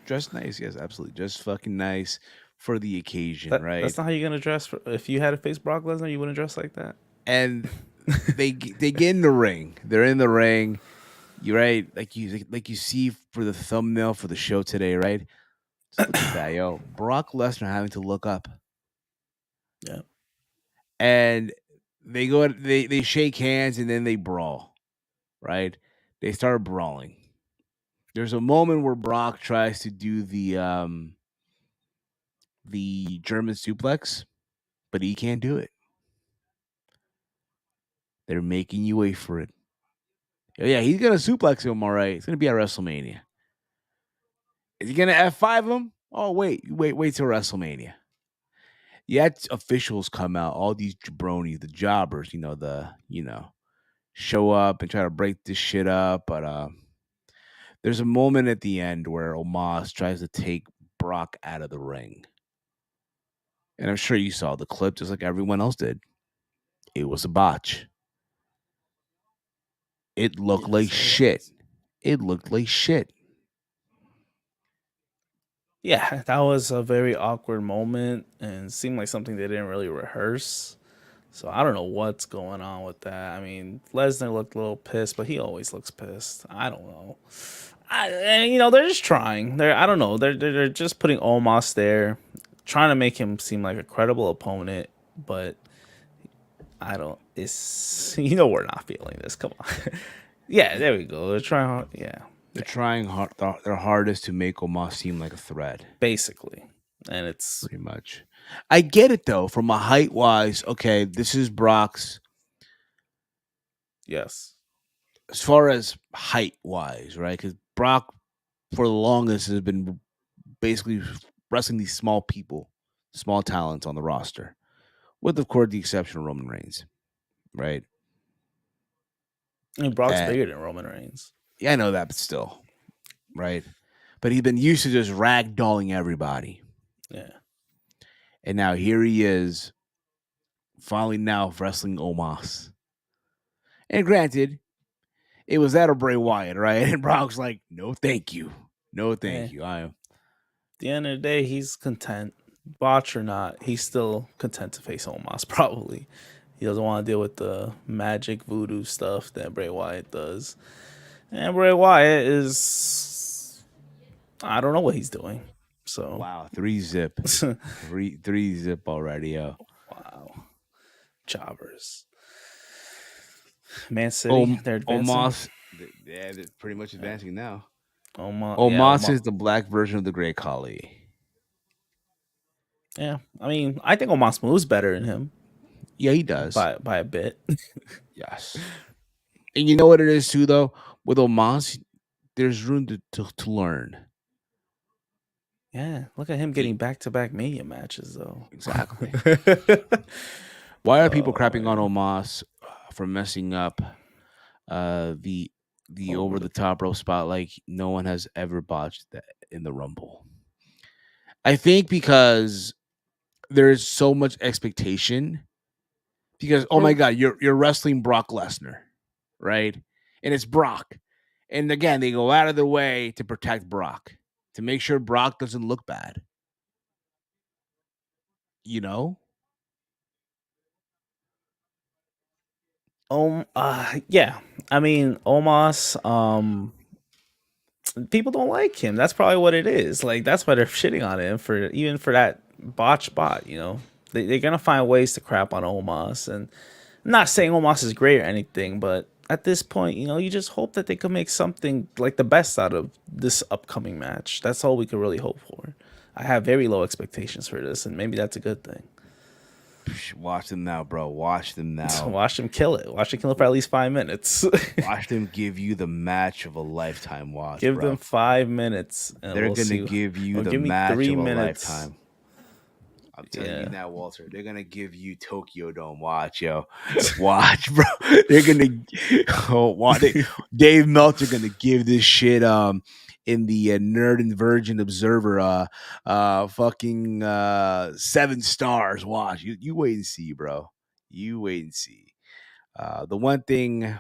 Dress nice, yes, absolutely. Just fucking nice for the occasion, right? That's not how you're gonna dress. If you had to face Brock Lesnar, you wouldn't dress like that. And they get in the ring. They're in the ring. You're right, like you see for the thumbnail for the show today, right? Just look at that, yo. Brock Lesnar having to look up. Yeah. And they shake hands and then they brawl, right? They start brawling. There's a moment where Brock tries to do the German suplex, but he can't do it. They're making you wait for it. Yeah, he's gonna suplex him, all right. It's gonna be at WrestleMania. Is he gonna F5 him? Oh, wait till WrestleMania. Yet officials come out, all these jabronis, the jobbers, show up and try to break this shit up, but There's a moment at the end where Omos tries to take Brock out of the ring. And I'm sure you saw the clip just like everyone else did. It was a botch. It looked like Yes, it shit. was. It looked like shit. Yeah, that was a very awkward moment and seemed like something they didn't really rehearse. So I don't know what's going on with that. I mean, Lesnar looked a little pissed, but he always looks pissed. I don't know. They're just trying. I don't know. They're just putting Omos there, trying to make him seem like a credible opponent. But I don't. It's we're not feeling this. Come on. Yeah, there we go. They're trying. Yeah, They're trying their hardest to make Omos seem like a threat. basically, and it's Pretty much. I get it though, from a height wise. Okay, this is Brock's. yes. As far as height wise, right? Because Brock, for the longest, has been basically wrestling these small people, small talents on the roster, with of course the exception of Roman Reigns, right? I mean, Brock's And bigger than Roman Reigns. yeah, I know that, but still, right? But he's been used to just ragdolling everybody, Yeah. and now here he is, finally now wrestling Omos. And granted, it was that or Bray Wyatt, right? And Brock's like, no, thank you. No, thank you. I am. At the end of the day, he's content. Botch or not, he's still content to face Omos, probably. He doesn't want to deal with the magic voodoo stuff that Bray Wyatt does. And Bray Wyatt is... I don't know what he's doing. So... Wow, 3-zip. three zip already, yo. Wow. Jobbers. Man City, they're advancing. Omos, yeah, they're pretty much advancing now. Omos is the black version of the Great Khali. Yeah, I mean, I think Omos moves better than him Yeah, he does. by a bit. Yes. And you know what it is too, though? With Omos, there's room to learn. Yeah, look at him getting back-to-back Mania matches, though. Exactly. Why are people crapping on Omos for messing up the over the top rope spot like no one has ever botched that in the Rumble? I think because there's so much expectation. Because oh my god, you're wrestling Brock Lesnar, right? And it's Brock. And again, they go out of their way to protect Brock, to make sure Brock doesn't look bad. You know? Yeah. I mean, Omos, people don't like him. That's probably what it is. Like, that's why they're shitting on him for even for that botch spot, They're gonna find ways to crap on Omos, and I'm not saying Omos is great or anything, but at this point, you just hope that they could make something like the best out of this upcoming match. That's all we could really hope for. I have very low expectations for this, and maybe that's a good thing. Watch them now, bro. Watch them now. Watch them kill it. Watch them kill it for at least 5 minutes. Watch them give you the match of a lifetime. Watch. Give bro. them 5 minutes. And They're gonna give you the match of a lifetime. I'm telling you now, Walter. They're gonna give you Tokyo Dome. Watch, yo. Watch, bro. They're gonna Dave Meltzer gonna give this shit in the Nerd and Virgin Observer fucking 7 stars. Watch. You wait and see, bro. You wait and see. The one thing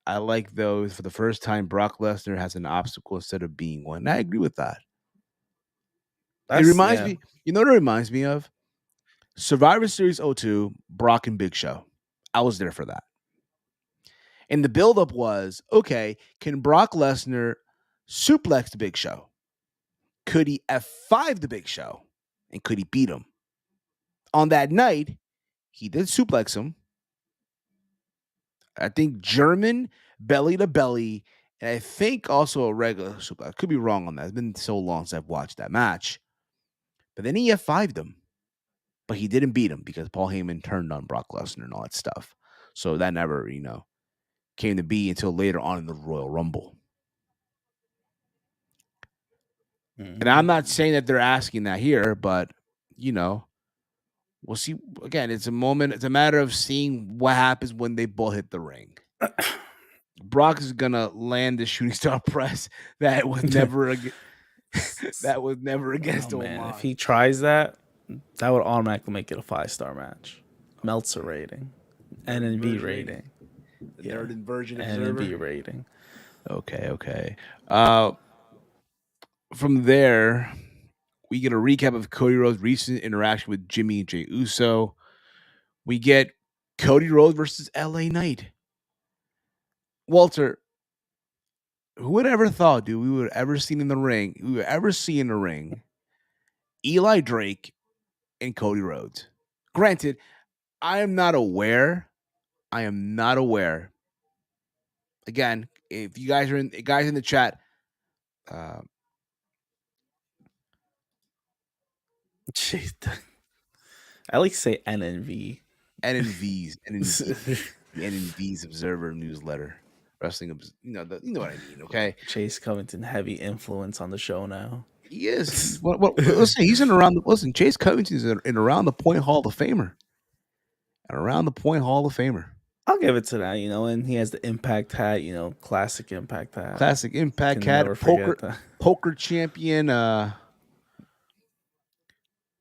I like though is for the first time Brock Lesnar has an obstacle instead of being one. I agree with that. It reminds me, you know what it reminds me of? Survivor Series 02, Brock and Big Show. I was there for that. And the buildup was, okay, can Brock Lesnar suplex the Big Show? Could he F5 the Big Show? And could he beat him? On that night, he did suplex him. I think German, belly to belly, and I think also a regular suplex. I could be wrong on that. It's been so long since I've watched that match. But then he F5'd him. But he didn't beat him because Paul Heyman turned on Brock Lesnar and all that stuff. So that never, came to be until later on in the Royal Rumble. And I'm not saying that they're asking that here, but, we'll see. Again, it's a moment. It's a matter of seeing what happens when they both hit the ring. Brock is gonna land the shooting star press that was never that was never against Oh man, if Omos. he tries that, that would automatically make it a 5-star match. Meltzer rating, Nerd NNV version rating? rating, The yeah, nerd inversion NNV observer. rating. Okay. From there, we get a recap of Cody Rhodes' recent interaction with Jimmy and Jey Uso. We get Cody Rhodes versus LA Knight. Walter, who would ever thought, dude, we would ever seen in the ring, we would ever see in the ring Eli Drake and Cody Rhodes. Granted, I am not aware. I am not aware. Again, if you guys are in the chat, uh, Jeez, I like to say NNV. NNVs, the NNVs Observer newsletter, wrestling, you know what I mean, okay? Chase Covington, heavy influence on the show now. He is. He's what? Listen, he's in around. Listen, Chase Covington's in around the point Hall of Famer, an around the point Hall of Famer. I'll give it to that, and he has the Impact hat, classic Impact hat. Classic Impact Can hat, never forget that. poker champion,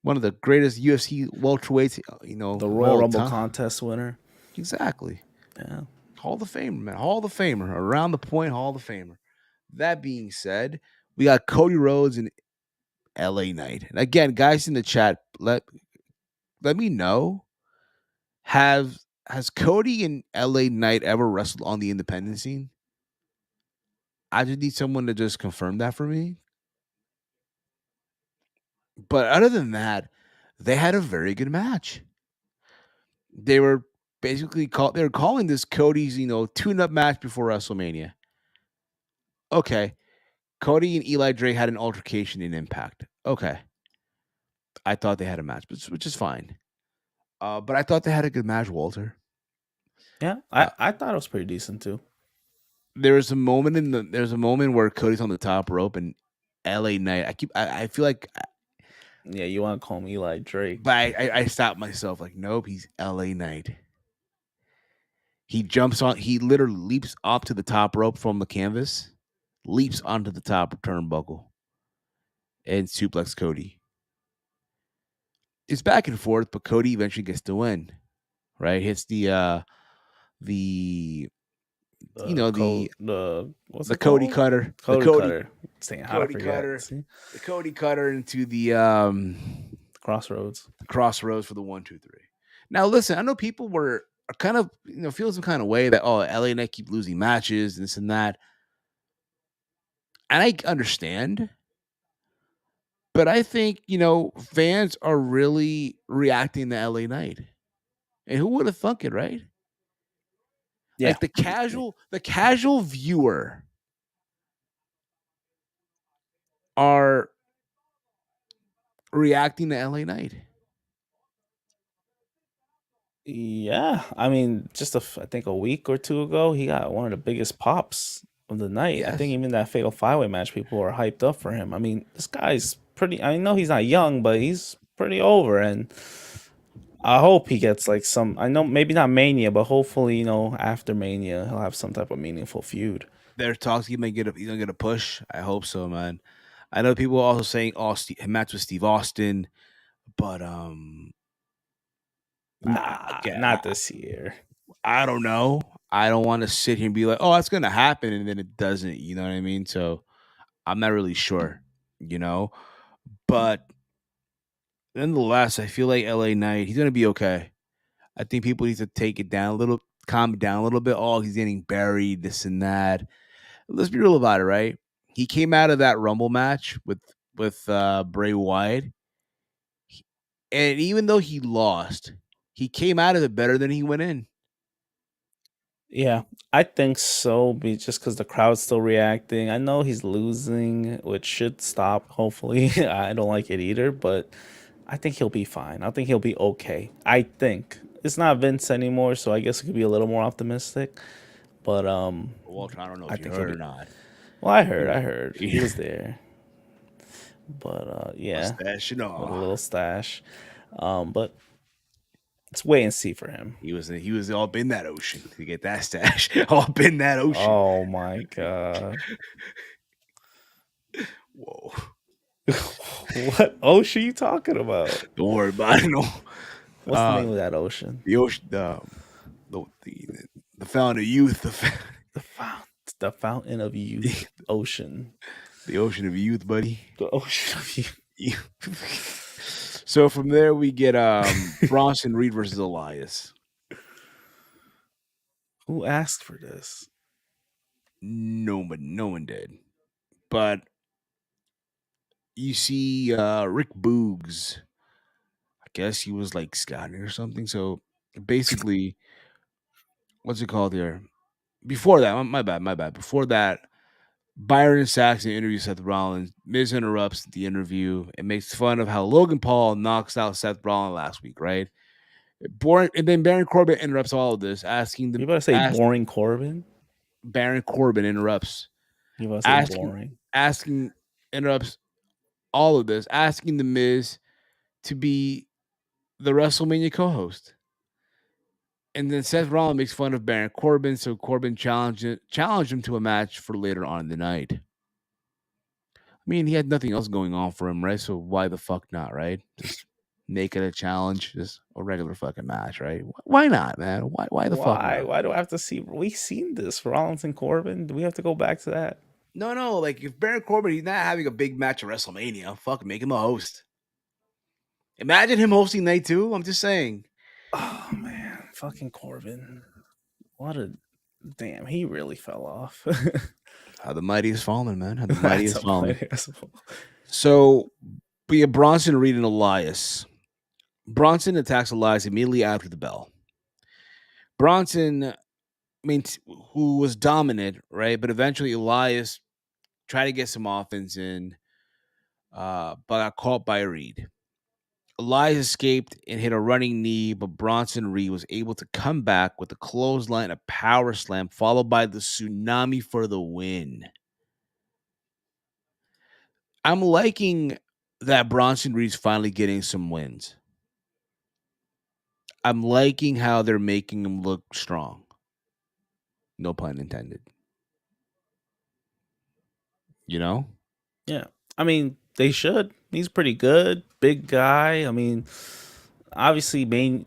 one of the greatest UFC welterweights, The of Royal all Rumble time. contest winner. Exactly. Yeah. Hall of Famer, man. Hall of Famer. Around the point Hall of Famer. That being said, we got Cody Rhodes and LA Knight. And again, guys in the chat, let me know. Has Cody and LA Knight ever wrestled on the independent scene? I just need someone to just confirm that for me. But other than that, they had a very good match. They were basically they were calling this Cody's, tune-up match before WrestleMania. Okay. Cody and Eli Drake had an altercation in Impact. Okay. I thought they had a match, which is fine. But I thought they had a good match, Walter. Yeah, I thought it was pretty decent too. There's a moment where Cody's on the top rope and LA Knight. I feel like, Yeah, you want to call him Eli Drake. but I stopped myself. Like, nope, he's LA Knight. He literally leaps up to the top rope from the canvas, leaps onto the top turnbuckle, and suplex Cody. It's back and forth, but Cody eventually gets the win. Right? Hits the What's the it Cody called? Cutter. Cody Cutter. Saying how to Cody forget. Cutter. See? The Cody Cutter into the Crossroads for the 1, 2, 3. Now listen, I know people are kind of feeling some kind of way that LA Knight keep losing matches and this and that. And I understand. But I think, fans are really reacting to LA Knight. And who would have thunk it, right? Yeah. Like the casual viewer are reacting to LA Knight. Yeah, I mean, I think a week or two ago, he got one of the biggest pops of the night. I think Yes. even that Fatal 5-Way match, people were hyped up for him. I mean, this guy's pretty. I know he's not young, but he's pretty over, and I hope he gets like some. I know maybe not Mania, but hopefully, after Mania, he'll have some type of meaningful feud. There's talks he's gonna get a push. I hope so, man. I know people are also saying, match with Steve Austin, but Not this year. I don't know. I don't want to sit here and be like, oh, that's gonna happen, and then it doesn't. You know what I mean? So I'm not really sure. But nonetheless, I feel like LA Knight, he's gonna be okay. I think people need to take it down a little, calm it down a little bit. Oh, he's getting buried, this and that. Let's be real about it, right? He came out of that Rumble match with Bray Wyatt, and even though he lost, he came out of it better than he went in. Yeah, I think so. Just because the crowd's still reacting. I know he's losing, which should stop. Hopefully, I don't like it either, but I think he'll be fine. I think he'll be okay. I think it's not Vince anymore, so I guess it could be a little more optimistic. But Walter, I don't know I if you think heard he'll or be- not. well, I heard he was there, but yeah, Mustache, with a little stash. But Let's wait and see for him. He was all up in that ocean to get that stash. All up in that ocean. Oh my god. Whoa. What ocean you talking about? Don't worry about it. No. What's the name of that ocean? The ocean, the fountain of youth, The fountain of youth ocean. the ocean of youth, buddy. The ocean of youth. So from there we get Bronson Reed versus Elias. Who asked for this? No one did. But you see Rick Boogs. I guess he was like scouting or something. So basically, what's it called here? Before that, my bad. Before that, Byron Saxon interviews Seth Rollins. Miz interrupts the interview and makes fun of how Logan Paul knocks out Seth Rollins last week, right? Boring, and then Baron Corbin interrupts all of this, asking You about to say boring Corbin? Baron Corbin interrupts. You about to say boring? Interrupts all of this, asking the Miz to be the WrestleMania co-host. And then Seth Rollins makes fun of Baron Corbin, so Corbin challenged him to a match for later on in the night. I mean, he had nothing else going on for him, right? So why the fuck not, right? Just make it a challenge, just a regular fucking match, right? Why not, man? Why the fuck not? Why do I have to see? We've seen this, Rollins and Corbin. Do we have to go back to that? No. Like, if Baron Corbin, he's not having a big match at WrestleMania, fuck, make him a host. Imagine him hosting night 2. I'm just saying. Oh, man. Fucking Corbin. What a... Damn, he really fell off. How the mighty has fallen, man. How the mighty has fallen. Has So, we have Bronson Reed and Elias. Bronson attacks Elias immediately after the bell. Bronson, who was dominant, right? But eventually Elias tried to get some offense in, but got caught by Reed. Elias escaped and hit a running knee, but Bronson Reed was able to come back with a clothesline, a power slam, followed by the tsunami for the win. I'm liking that Bronson Reed's finally getting some wins. I'm liking how they're making him look strong. No pun intended. You know? Yeah. I mean, they should. He's pretty good. Big guy. I mean, obviously, they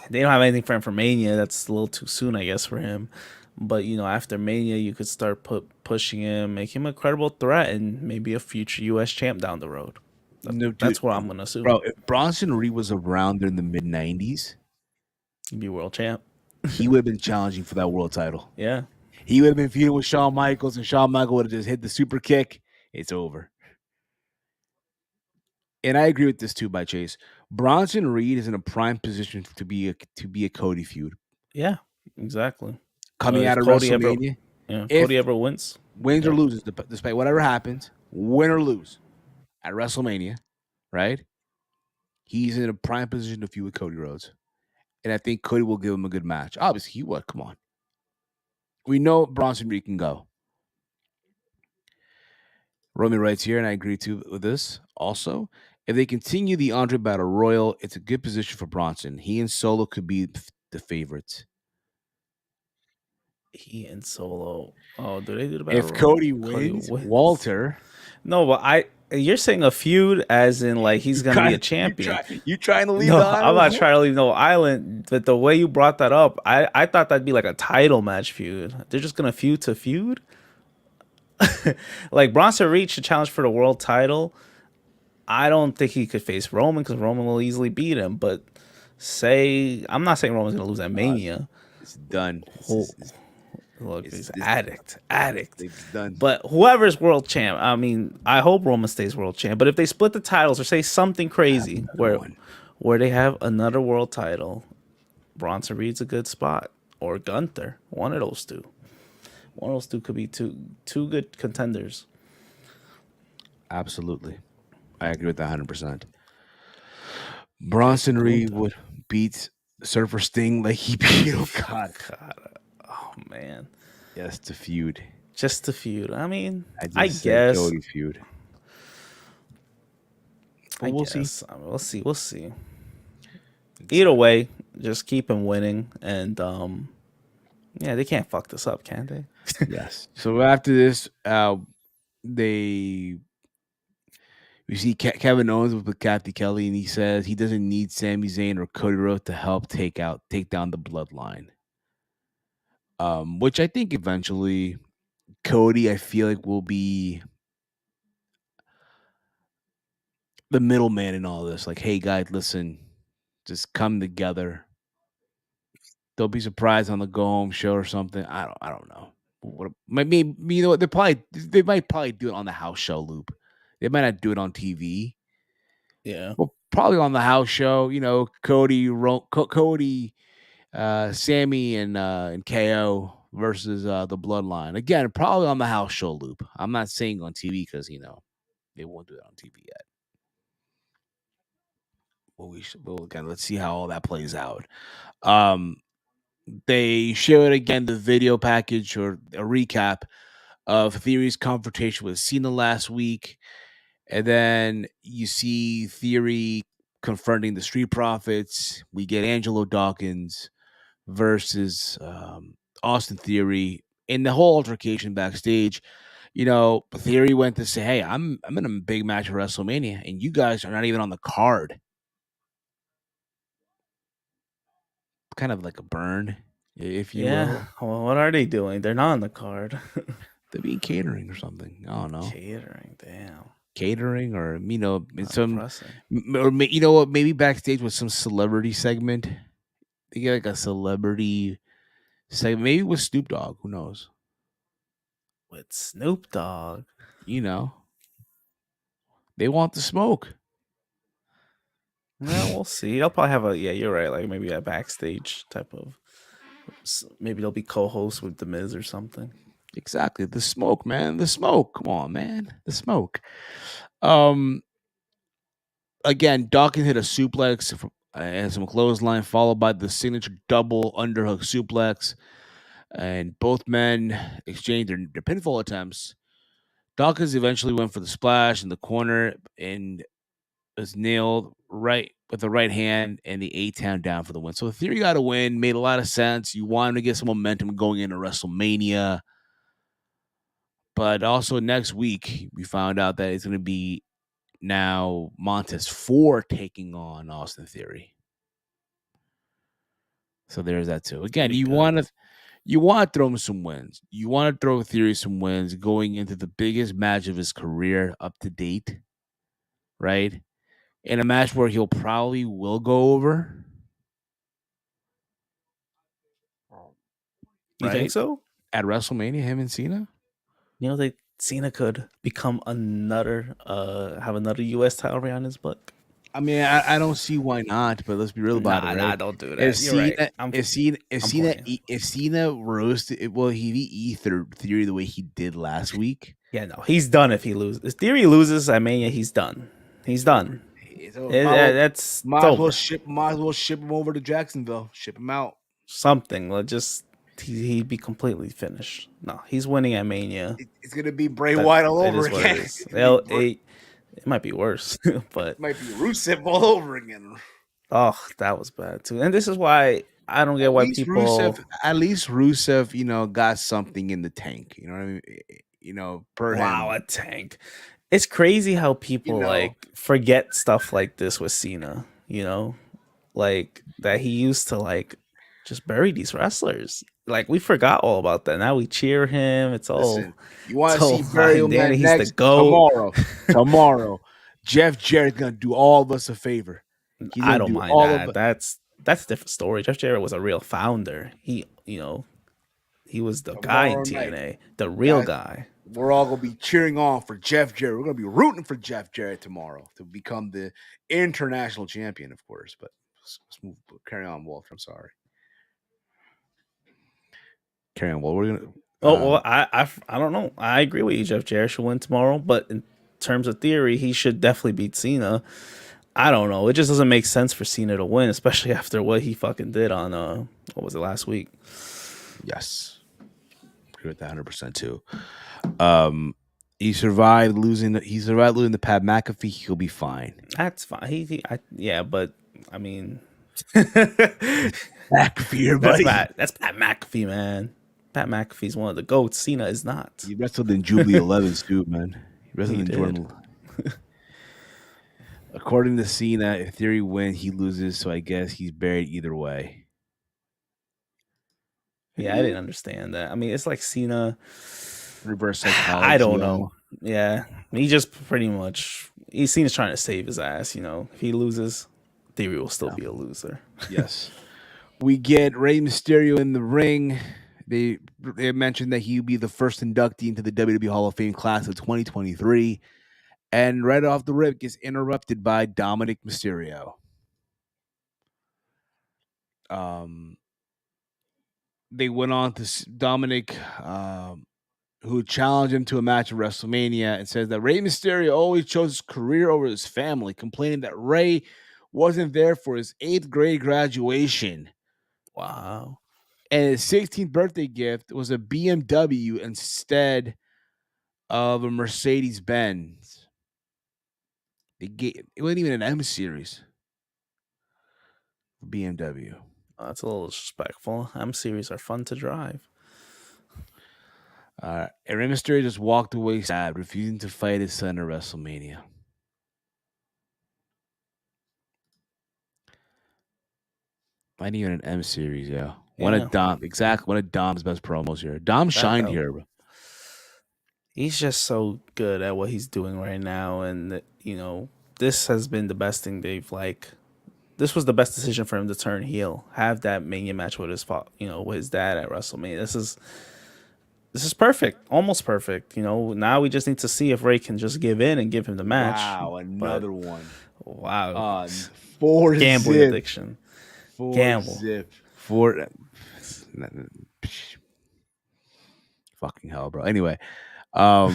don't have anything for him for Mania. That's a little too soon, I guess, for him. But, after Mania, you could start pushing him, make him a credible threat, and maybe a future U.S. champ down the road. That's what I'm going to assume. Bro, if Bronson Reed was around in the mid-90s, he'd be world champ. He would have been challenging for that world title. Yeah. He would have been feuding with Shawn Michaels, and Shawn Michaels would have just hit the super kick. It's over. And I agree with this too, by Chase. Bronson Reed is in a prime position to be a Cody feud. Yeah, exactly. Coming out of WrestleMania. Cody ever wins or loses, despite whatever happens, win or lose at WrestleMania, right? He's in a prime position to feud with Cody Rhodes. And I think Cody will give him a good match. Obviously, he would. Come on. We know Bronson Reed can go. Romy writes here, and I agree too with this. Also, if they continue the Andre Battle Royal, it's a good position for Bronson. He and Solo could be the favorites. He and Solo. Oh, do they do the Battle Royal? If Cody wins, Walter. No, but you're saying a feud as in like he's going to be a champion. You trying to leave the island? I'm not trying to leave no island. But the way you brought that up, I thought that'd be like a title match feud. They're just going to feud to feud? Like Bronson Reed should challenge for the world title. I don't think he could face Roman because Roman will easily beat him. But I'm not saying Roman's going to lose at Mania. It's done. Look, he's addict. It's done. But whoever's world champ, I mean, I hope Roman stays world champ. But if they split the titles or say something crazy where they have another world title, Bronson Reed's a good spot. Or Gunther. One of those two. One of those two could be two good contenders. Absolutely. I agree with that 100%. Bronson Reed would beat Surfer Sting like he beat God. Oh, man. Yes, to feud. Just to feud. I mean, I guess. Cody feud. But we'll see. We'll see. Either way, just keep him winning, and yeah, they can't fuck this up, can they? Yes. So after this, they we see Kevin Owens with Kathy Kelly, and he says he doesn't need Sami Zayn or Cody Rhodes to help take down the Bloodline. Which I think eventually Cody, I feel like, will be the middleman in all this. Like, hey guys, listen, just come together. They'll be surprised on the go home show or something. I don't know. What maybe you know what they might probably do it on the house show loop. They might not do it on TV. Yeah. Well, probably on the house show. You know, Cody, Sammy, and KO versus the Bloodline. Again, probably on the house show loop. I'm not saying on TV because they won't do it on TV yet. Well, again, let's see how all that plays out. They showed again the video package or a recap of Theory's confrontation with Cena last week. And then you see Theory confronting the Street Profits. We get Angelo Dawkins versus Austin Theory. In the whole altercation backstage, Theory went to say, "Hey, I'm in a big match at WrestleMania, and you guys are not even on the card." Kind of like a burn, if you will. Well, what are they doing? They're not on the card. They'd be catering or something. I don't know. Catering, damn. Catering or Not some impressive. or you know what, maybe backstage with some celebrity segment. They get like a celebrity segment, maybe with Snoop Dogg. Who knows? With Snoop Dogg. They want the smoke. Yeah, we'll see. They'll probably have you're right, like maybe a backstage type of, maybe they'll be co-hosts with The Miz or something. Exactly. The smoke, man. The smoke. Come on, man. The smoke. Again, Dawkins hit a suplex and some clothesline, followed by the signature double underhook suplex. And both men exchanged their pinfall attempts. Dawkins eventually went for the splash in the corner and was nailed right with the right hand and the A-Town down for the win. So the Theory got a win. Made a lot of sense. You want him to get some momentum going into WrestleMania. But also next week, we found out that it's going to be now Montez Ford taking on Austin Theory. So there's that too. Again, you want to throw him some wins. You want to throw Theory some wins going into the biggest match of his career up to date, right? In a match where he'll probably will go over. You think so? At WrestleMania, him and Cena? Cena could become have another US title reign on his book. I mean, I don't see why not, but let's be real about it. Right? Nah, don't do that. You're right. If Cena roasted, well, he Theory the way he did last week. Yeah, no, he's done if he loses. If Theory loses at Mania, he's done. He's done. That's might as well ship him over to Jacksonville. Ship him out. Something. He'd be completely finished. No, he's winning at Mania. It's gonna be Bray Wyatt all over again. It might be worse, but it might be Rusev all over again. Oh, that was bad too. And this is why I don't get why people. At least Rusev, got something in the tank. You know what I mean? Wow, a tank. It's crazy how people forget stuff like this with Cena. Like that he used to just bury these wrestlers. Like we forgot all about that. Now we cheer him. It's all. Listen, you want to see Burial Man next tomorrow. Jeff Jarrett's gonna do all of us a favor. I don't mind that. That's a different story. Jeff Jarrett was a real founder. He was the guy in TNA, the real guy. We're all gonna be cheering on for Jeff Jarrett. We're gonna be rooting for Jeff Jarrett tomorrow to become the international champion, of course. But let's carry on, Walter. I'm sorry. Carry on. Well, we're gonna. I don't know. I agree with you. Jeff Jarrett should win tomorrow, but in terms of theory, he should definitely beat Cena. I don't know. It just doesn't make sense for Cena to win, especially after what he fucking did on what was it, last week? Yes, agree with that 100% too. He survived losing to Pat McAfee. He'll be fine. That's fine. But I mean, McAfee here, That's buddy. Pat. That's Pat McAfee, man. Pat McAfee's one of the goats. Cena is not. He wrestled in Jubilee 11's too, man. He wrestled He in did. Jordan. According to Cena, if Theory wins, he loses, so I guess he's buried either way. Yeah, I didn't understand that. I mean, it's like Cena. Reverse psychology. I don't know. Yeah, he just pretty much. Cena's trying to save his ass. You know, if he loses, Theory will still be a loser. Yes. We get Rey Mysterio in the ring. They mentioned that he'd be the first inductee into the WWE Hall of Fame class of 2023. And right off the rip gets interrupted by Dominic Mysterio. They went on to Dominic, who challenged him to a match at WrestleMania, and says that Rey Mysterio always chose his career over his family, complaining that Rey wasn't there for his 8th grade graduation. Wow. And his 16th birthday gift was a BMW instead of a Mercedes Benz. It wasn't even an M series. BMW. That's a little disrespectful. M series are fun to drive. And Rey Mysterio just walked away sad, refusing to fight his son at WrestleMania. Not even an M series, yeah. One of Dom's best promos here. Dom shined here, bro. He's just so good at what he's doing right now, and you know, this has been the best thing they've this was the best decision for him to turn heel, have that Mania match with his with his dad at WrestleMania. This is perfect, almost perfect. You know, now we just need to see if Ray can just give in and give him the match. Wow, another one. Wow, 4 gambling zip. addiction. 4 Gamble. Zip. Fucking hell, bro. Anyway, but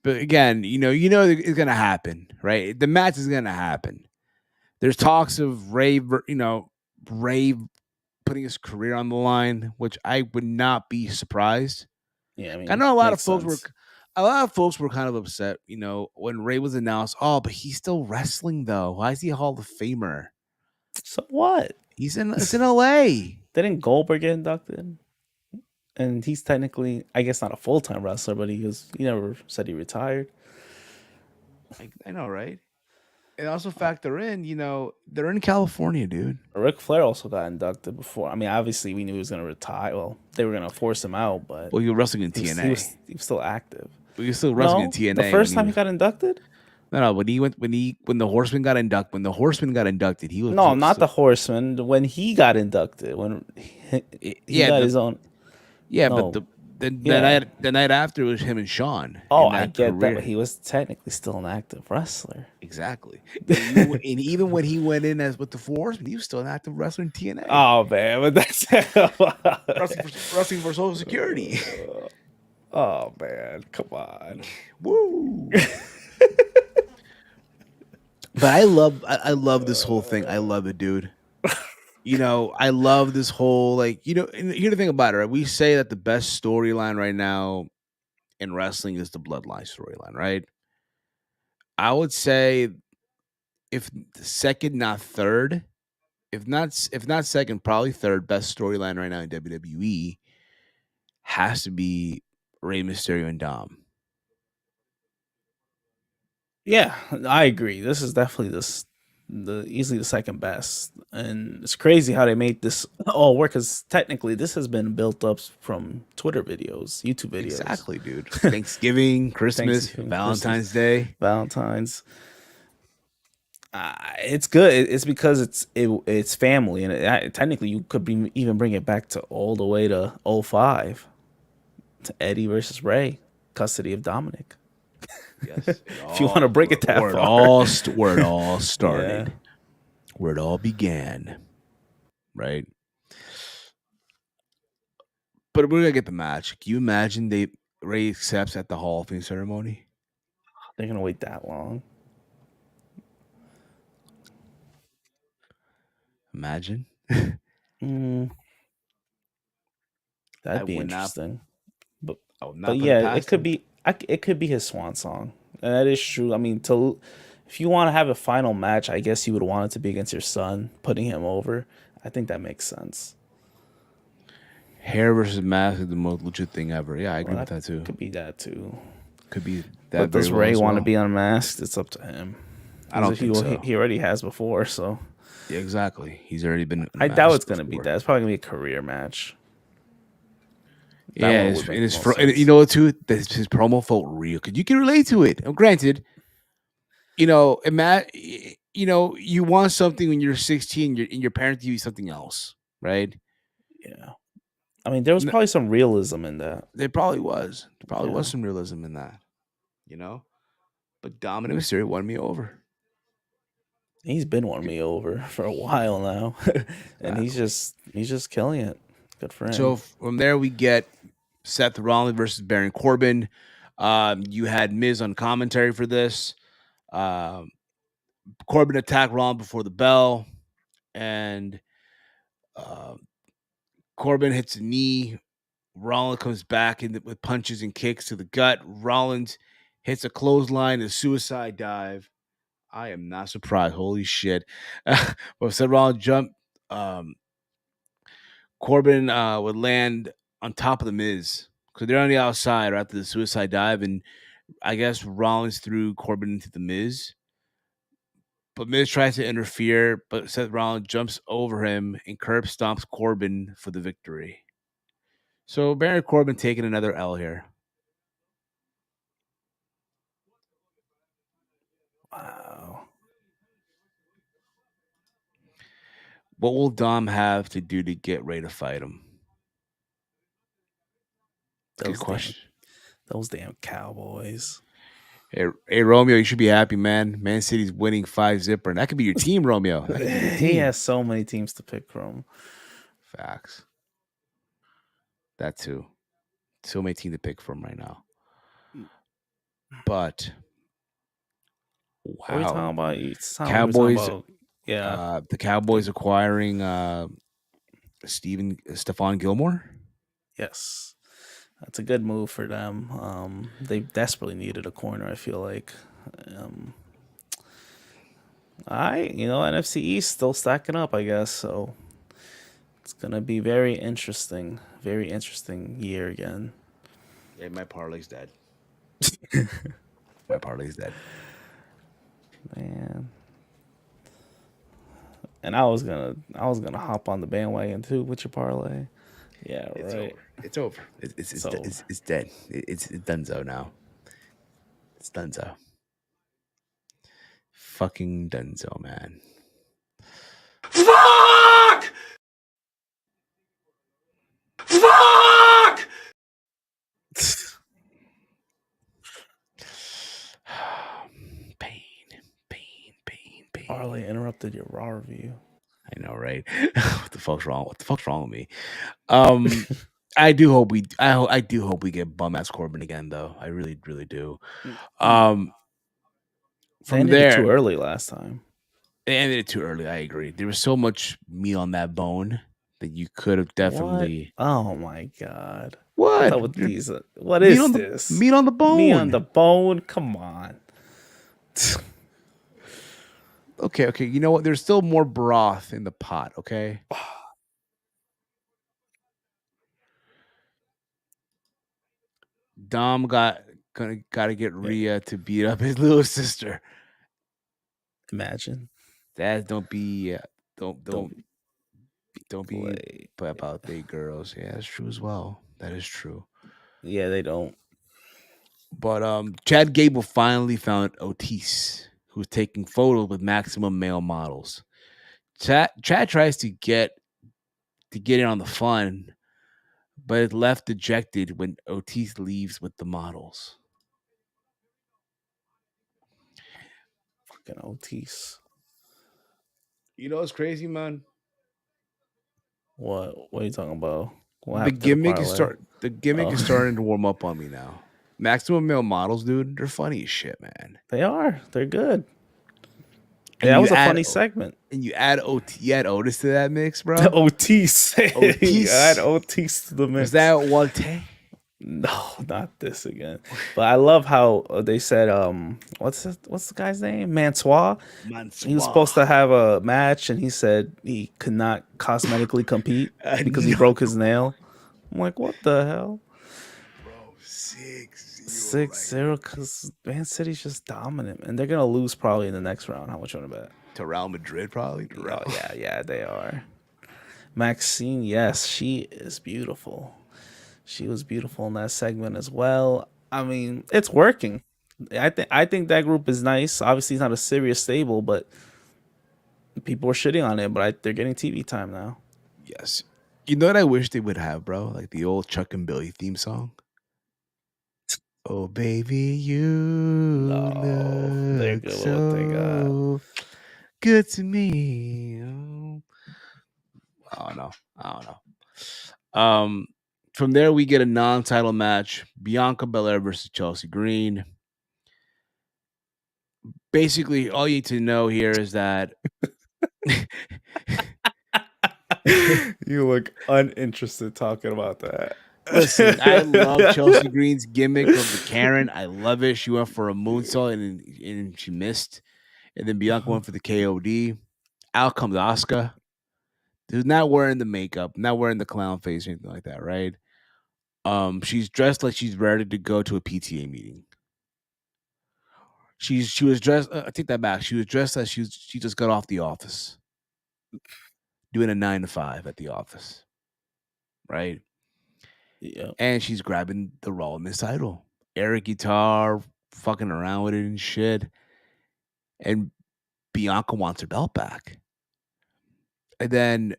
again, you know it's gonna happen, right? The match is gonna happen. There's talks of Ray putting his career on the line, which I would not be surprised. Yeah, I mean, I know a lot of folks were kind of upset, when Ray was announced. Oh, but he's still wrestling though. Why is he a Hall of Famer? So what? It's in LA. Didn't Goldberg get inducted? And he's technically, I guess, not a full-time wrestler, but he never said he retired. I know, right? And also factor in, they're in California, dude. Ric Flair also got inducted before. I mean, obviously, we knew he was going to retire. Well, they were going to force him out, but he was wrestling in TNA. He was still active. But he was still wrestling in TNA. The first time he got inducted? No, when the Horseman got inducted, he was not the Horseman. When he got inducted, when he got his own. Yeah, but the night after it was him and Sean. Oh, I get that, but he was technically still an active wrestler. Exactly. And even when he went in with the Four Horsemen, he was still an active wrestler in TNA. Oh man, but that's wrestling for Social Security. Oh man, come on. Woo. But I love this whole thing. I love it, dude. I love this whole, and here's the thing about it, right? We say that the best storyline right now in wrestling is the Bloodline storyline, right? I would say if second, not third, if not second, probably third best storyline right now in WWE has to be Rey Mysterio and Dom. Yeah, I agree. This is definitely easily the second best, and it's crazy how they made this all work. Because technically, this has been built up from Twitter videos, YouTube videos. Exactly, dude. Thanksgiving, Christmas, Valentine's Day, Valentine's. It's good. It's because it's family, and technically you could even bring it back to all the way to 2005, to Eddie versus Ray, custody of Dominic. Yes, if you want to break it that where far. Where it all started, where it all began, right? But we're gonna get the match. Can you imagine Ray accepts at the Hall of Fame ceremony? They're gonna wait that long. Imagine. That'd be interesting. But yeah, it could be his swan song. And that is true. I mean, if you want to have a final match, I guess you would want it to be against your son, putting him over. I think that makes sense. Hair versus mask is the most legit thing ever. Yeah, I agree Well, with that too. Could be that too. Could be that. But does very well Ray as want to well. be unmasked? It's up to him. I don't think so. He already has before, so Yeah, exactly. He's already been. I doubt it's gonna before. be that. It's probably gonna be a career match. Yeah, and you know what too? His promo felt real because you can relate to it. Granted, you know, you want something when you're 16, and your parents give you something else, right? Yeah. I mean, there was probably some realism in that. There probably was. There probably was some realism in that, you know. But Dominic Mysterio won me over. He's been winning me over for a while now, and he's just killing it. Good for him. So from there we get Seth Rollins versus Baron Corbin. You had Miz on commentary for this. Corbin attacked Rollins before the bell, and Corbin hits a knee. Rollins comes back with punches and kicks to the gut. Rollins hits a clothesline, a suicide dive. I am not surprised. Holy shit. But Seth Rollins jumped. Corbin would land on top of the Miz. Because they're on the outside right after the suicide dive. And I guess Rollins threw Corbin into the Miz. But Miz tries to interfere, but Seth Rollins jumps over him and curb stomps Corbin for the victory. So Baron Corbin taking another L here. Wow. What will Dom have to do to get Ray to fight him? Good question. Those damn Cowboys. Hey, Romeo, you should be happy, man. Man City's winning 5-0, and that could be your team, Romeo. He has so many teams to pick from. Facts. That too. So many teams to pick from right now. But wow, what are you talking about? Cowboys. Yeah, the Cowboys acquiring Stephon Gilmore. Yes. That's a good move for them. They desperately needed a corner, I feel like. NFC East still stacking up, I guess. So it's gonna be very interesting year again. Yeah, my parlay's dead. My parlay's dead. Man. And I was gonna hop on the bandwagon too with your parlay. Yeah, it's right. Over. It's over. It's dead. It's donezo now. It's donezo. Fucking donezo, man. Fuck! Fuck! Pain. Parlay interrupted your Raw review. I know, right? What the fuck's wrong? What the fuck's wrong with me? I do hope we get bum ass Corbin again, though. I really, really do. From there, too early last time. They ended it too early. I agree. There was so much meat on that bone that you could have definitely. What? Oh my god! What? With these? What is this? Meat on the bone. Meat on the bone. Come on. Okay. You know what? There's still more broth in the pot. Okay. Dom got to get Rhea to beat up his little sister. Imagine. Dad, don't be about big girls. Yeah, that's true as well. That is true. Yeah, they don't. But Chad Gable finally found Otis, who's taking photos with maximum male models. Chad tries to get in on the fun, but is left dejected when Otis leaves with the models. Fucking Otis. You know what's crazy, man? What are you talking about? The gimmick is starting to warm up on me now. Maximum male models, dude, they're funny as shit, man. They are. They're good. Yeah, that was a funny segment. And you add Otis to that mix, bro. Otis. Add Otis to the mix. Is that Walte? No, not this again. But I love how they said, what's the guy's name? Mansois. He was supposed to Mansoir. have a match, and he said he could not cosmetically compete because he No, broke his nail. I'm like, what the hell? bro. 6-0 right 6-0 because Man City's just dominant, and they're gonna lose probably in the next round. How much you want to bet? to Real Madrid, probably. To Oh Real. yeah, they are. Maxine, yes, she is beautiful. She was beautiful in that segment as well. I mean, it's working. I think that group is nice. Obviously, it's not a serious stable, but people are shitting on it. But they're getting TV time now. Yes. You know what I wish they would have, bro? Like the old Chuck and Billy theme song. Oh, baby, you No, they're look good with what they got. so good to me. Oh, I don't know. I don't know. From there, we get a non-title match: Bianca Belair versus Chelsea Green. Basically, all you need to know here is that You look uninterested talking about that. listen, I love Chelsea Green's gimmick of the Karen. I love it. She went for a moonsault and she missed. And then Bianca went for the KOD. Out comes Asuka. Who's not wearing the makeup, not wearing the clown face or anything like that, right? She's dressed like she's ready to go to a PTA meeting. She was dressed. I take that back. She was dressed as she just got off the office, doing a 9 to 5 at the office, right? Yeah, And she's grabbing the Raw Women's title, air guitar, fucking around with it and shit. And Bianca wants her belt back. And then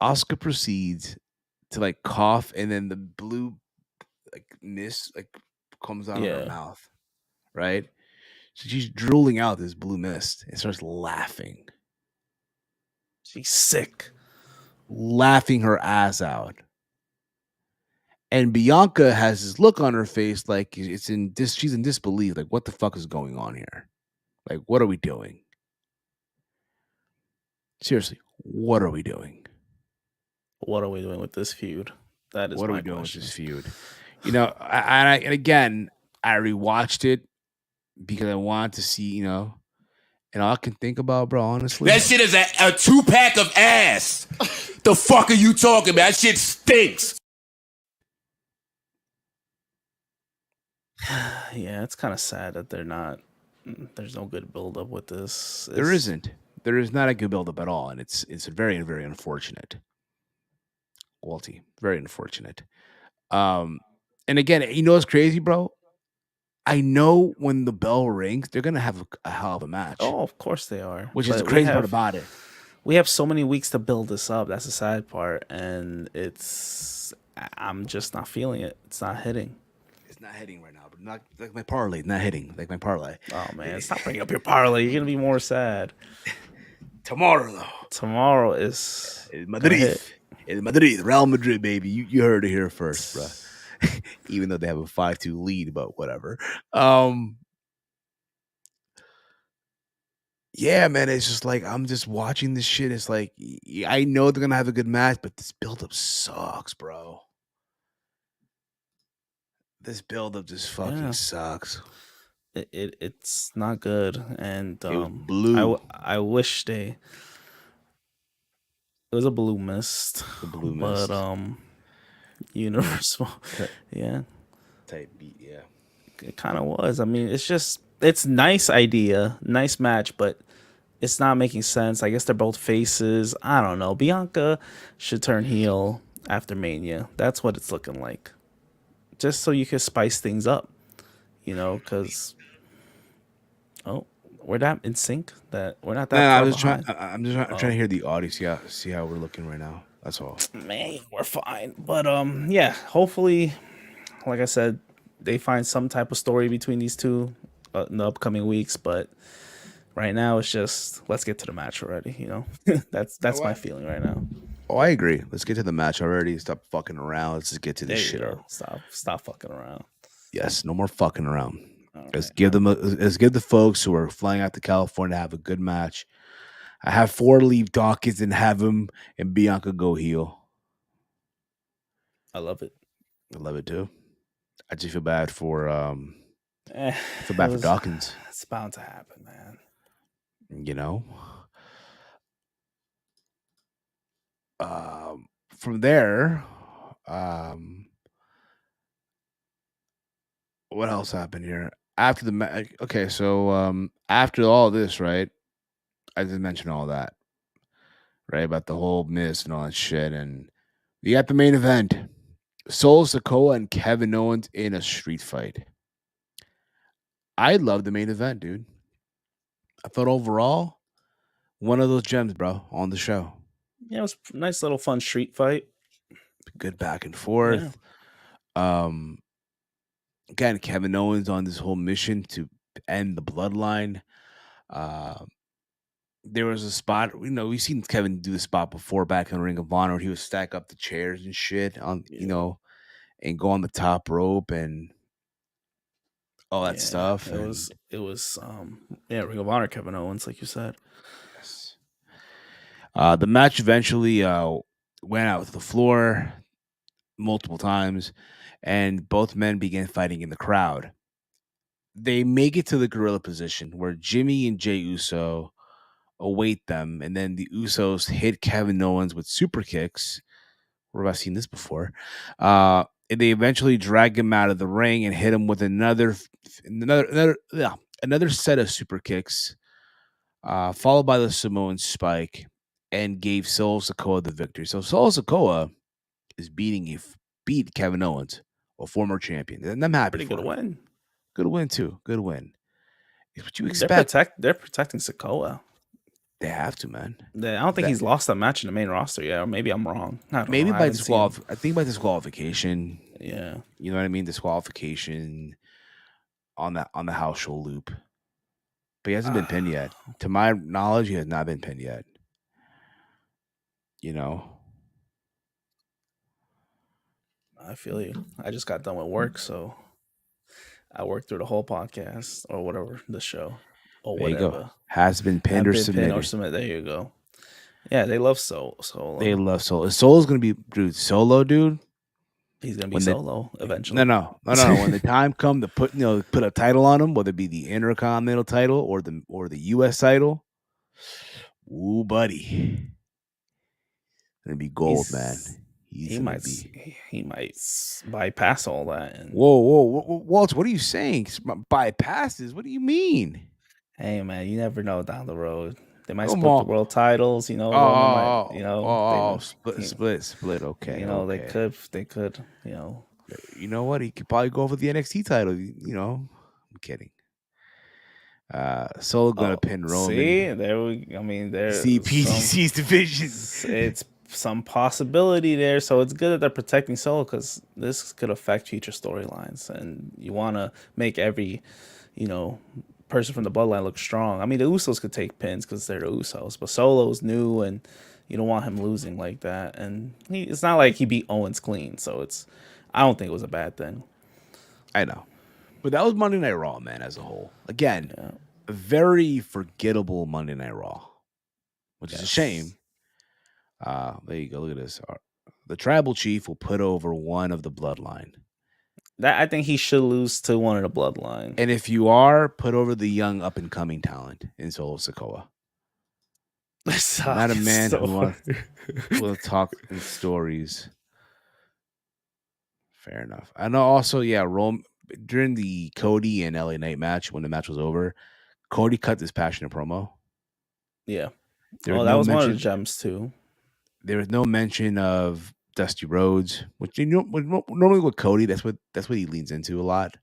Oscar proceeds to like cough, and then the blue like mist like comes out of her yeah. mouth, right? So she's drooling out this blue mist and starts laughing, She's sick. laughing her ass out. And Bianca has this look on her face like she's in disbelief. Like, what the fuck is going on here? Like, what are we doing? Seriously, what are we doing? What are we doing with this feud? That is What are my we doing question. with this feud? You know, and again, I rewatched it because I wanted to see, and all I can think about, bro, honestly, That shit is a 2-pack of ass. The fuck are you talking about? That shit stinks. Yeah, it's kind of sad that there's no good build up with this. there isn't. There is not a good build up at all, and it's very, very unfortunate. Walty, very unfortunate. And again, you know what's crazy, bro? I know when the bell rings, they're gonna have a hell of a match, Oh, of course they are. which is the But crazy part about it. we have so many weeks to build this up. That's the sad part, and I'm just not feeling it. It's not hitting. It's not hitting right now, but not like my parlay. Not hitting like my parlay. Oh man, stop bringing up your parlay. You're gonna be more sad. Tomorrow though, Tomorrow is it's gonna Madrid. hit. It's Madrid, Real Madrid, baby. You heard it here first, bro. Even though they have a 5-2 lead, but whatever. Yeah, man, it's just like I'm just watching this shit. It's like I know they're gonna have a good match, but this buildup sucks, bro. This buildup just fucking Yeah. sucks. It's not good, and It was blue. I wish it was a blue mist, The blue mist. but Universal, yeah, Type beat, yeah. it kind of was. I mean, it's nice idea, nice match, but it's not making sense. I guess they're both faces. I don't know. Bianca should turn heel after Mania. That's what it's looking like. Just so you can spice things up, because we're not in sync. That we're not that Nah, far I'm just trying. behind. I'm just trying to hear the audio. See how we're looking right now. That's all. Man, we're fine. But yeah, hopefully, like I said, they find some type of story between these two in the upcoming weeks. But right now, it's just let's get to the match already. That's my feeling right now. Oh, I agree. Let's get to the match already. Stop fucking around. Let's just get to There this you shit. go. Stop fucking around. Yes, no more fucking around. All Let's right. give them. Let's give the folks who are flying out to California have a good match. I have 4 leave Dawkins and have him and Bianca go heel. I love it. I love it too. I just feel bad for It was. Dawkins. It's bound to happen, man. You know. From there, um, what else happened here after the okay? So after all this, right? I just mentioned all that, right? About the whole miss and all that shit, and you got the main event: Solo Sikoa and Kevin Owens in a street fight. I love the main event, dude. I thought overall one of those gems, bro, on the show. Yeah, it was a nice little fun street fight. Good back and Yeah. forth. Um, Again, Kevin Owens on this whole mission to end the bloodline. Uh, there was a spot, we've seen Kevin do the spot before back in Ring of Honor. He would stack up the chairs and shit on, Yeah. and go on the top rope and all that Yeah, stuff. Ring of Honor Kevin Owens, like you said. Yes. The match eventually went out to the floor multiple times, and both men began fighting in the crowd. They make it to the gorilla position where Jimmy and Jey Uso await them, and then the Usos hit Kevin Owens with super kicks. Where have I seen this before? And they eventually drag him out of the ring and hit him with another set of super kicks, followed by the Samoan spike, and gave Solo Sikoa the victory. So Solo Sikoa is beat Kevin Owens, a former champion, and I'm happy Pretty for good him. win. Good win too. Good win. It's what you expect. They're protecting Sikoa. They have to, man. I don't think he's lost that match in the main roster yet. Or maybe I'm wrong. I don't Maybe know. by I think by disqualification. Yeah. You know what I mean? Disqualification on the house show loop. But he hasn't been pinned yet. To my knowledge, he has not been pinned yet. I feel you. I just got done with work, so I worked through the whole podcast or whatever, the show. Or There you whatever. go. Has been pinned or submitted. There you go. Yeah, they love Solo. They love Solo. Solo's gonna be Solo, dude. He's gonna be Solo eventually. No. When the time comes to put a title on him, whether it be the Intercontinental title or the US title, ooh, buddy, gonna be gold, man. He might bypass all that. And whoa, Walter, what are you saying? Bypasses? What do you mean? Hey, man, you never know down the road. They might split the world titles, split. Okay, they could. You know what? He could probably go for the NXT title. I'm kidding. Solo gonna pin Roman. See, there's PDC's division. It's some possibility there, so it's good that they're protecting Solo because this could affect future storylines, and you want to make every, person from the bloodline look strong. I mean, the Usos could take pins because they're the Usos, but Solo's new, and you don't want him losing like that. And it's not like he beat Owens clean, so I don't think it was a bad thing. I know, but that was Monday Night Raw, man, as a whole. Again, a very forgettable Monday Night Raw, which is a shame. There you go. Look at this. The tribal chief will put over one of the bloodline. That I think he should lose to one of the bloodline. And if you are, put over the young up and coming talent in Solo Sikoa. Not a man who will talk in stories. Fair enough. I know also, Rome during the Cody and LA Knight match, when the match was over, Cody cut this passionate promo. Yeah. That was one of the gems too. There was no mention of Dusty Rhodes, which normally with Cody, that's what he leans into a lot.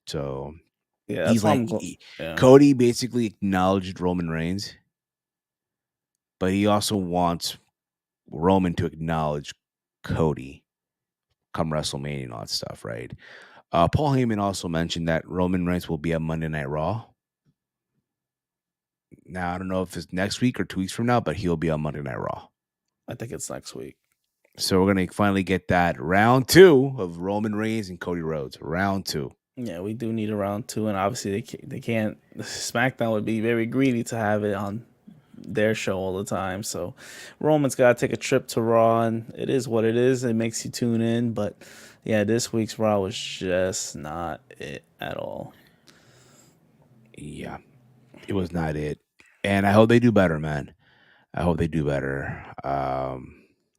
So yeah, he's like Cody basically acknowledged Roman Reigns, but he also wants Roman to acknowledge Cody come WrestleMania and all that stuff, right? Paul Heyman also mentioned that Roman Reigns will be at Monday Night Raw. Now, I don't know if it's next week or 2 weeks from now, but he'll be on Monday Night Raw. I think it's next week. So we're going to finally get that round 2 of Roman Reigns and Cody Rhodes. Round 2. Yeah, we do need a round 2, and obviously they can't. SmackDown would be very greedy to have it on their show all the time. So Roman's got to take a trip to Raw, and it is what it is. It makes you tune in, but yeah, this week's Raw was just not it at all. Yeah, it was not it. And I hope they do better, man. I hope they do better. I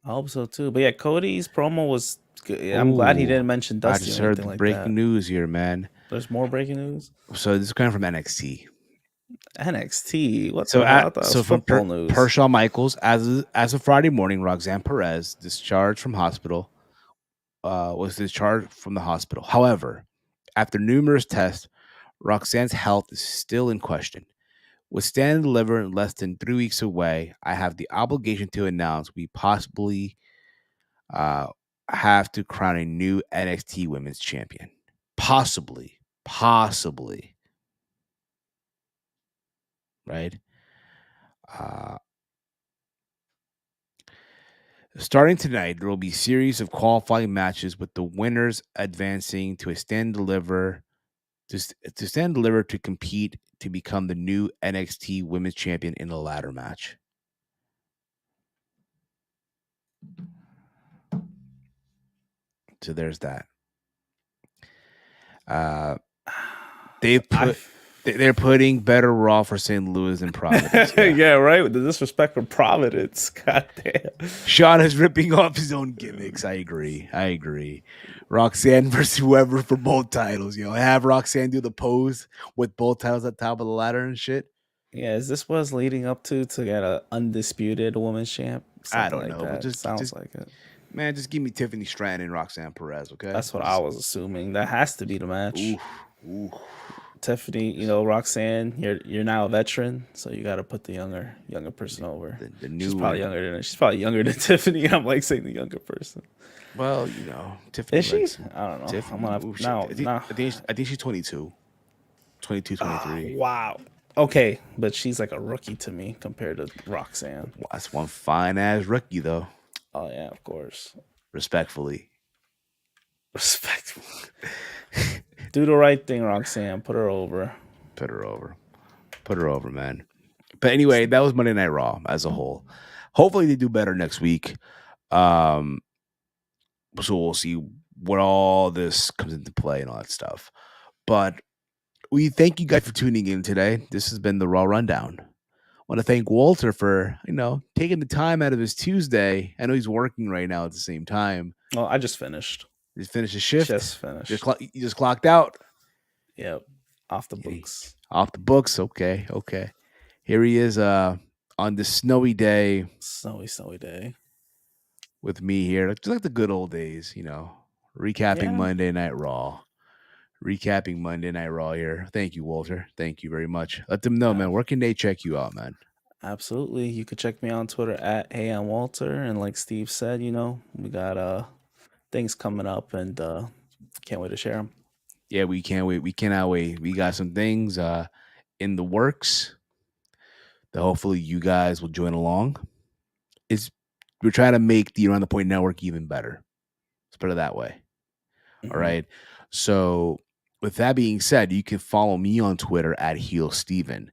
hope so too. But yeah, Cody's promo was good. Yeah, I'm glad he Oh, didn't mention I Dusty just or heard anything the like breaking that. news here, man. There's more breaking news. So this is coming from NXT. NXT. What So the hell? I thought it was from football news. Pershaw Michaels, as of Friday morning, Roxanne Perez discharged from hospital. Was discharged from the hospital. However, after numerous tests, Roxanne's health is still in question. With Stand and Deliver less than 3 weeks away, I have the obligation to announce we possibly have to crown a new NXT Women's Champion. Possibly. Right? Starting tonight, there will be a series of qualifying matches with the winners advancing to a Stand and Deliver to Stand and Deliver to compete to become the new NXT Women's Champion in a ladder match. So there's that. They're putting better Raw for St. Louis than Providence. Yeah, right. With the disrespect for Providence. God damn. Sean is ripping off his own gimmicks. I agree. Roxanne versus whoever for both titles. Have Roxanne do the pose with both titles at the top of the ladder and shit. Yeah, is this what's leading up to get a undisputed women's champ? Something I don't know, that. but just sounds like it. Man, just give me Tiffany Stratton and Roxanne Perez, okay? That's what I was assuming. That has to be the match. Ooh. Tiffany, Roxanne, you're now a veteran, so you got to put the younger person over. The new she's probably younger than Tiffany. I'm like saying the younger person. Well, Tiffany. Is she? I don't know. Tiffany, I'm gonna I think she's 22. 22, 23. Wow. Okay, but she's like a rookie to me compared to Roxanne. Well, that's one fine ass rookie, though. Oh yeah, of course. Respectfully. Do the right thing, Roxanne. Put her over. Put her over, man. But anyway, that was Monday Night Raw as a whole. Hopefully they do better next week. So we'll see what all this comes into play and all that stuff. But we thank you guys for tuning in today. This has been the Raw Rundown. I want to thank Walter for, taking the time out of his Tuesday. I know he's working right now at the same time. Well, I just finished. You finished his shift? Just finished. You just clocked out? Yep. Off the books. Off the books. Okay. Here he is on this snowy day. Snowy day. With me here. Just like the good old days, recapping Monday Night Raw. Recapping Monday Night Raw here. Thank you, Walter. Thank you very much. Let them know, man. Where can they check you out, man? Absolutely. You could check me on Twitter at HeyI'mWalter. And like Steve said, we got things coming up and can't wait to share them. Yeah, we can't wait. We cannot wait. We got some things in the works that hopefully you guys will join along. We're trying to make the Around the Point Network even better. Let's put it that way. Mm-hmm. All right. So with that being said, you can follow me on Twitter at HeelSteven.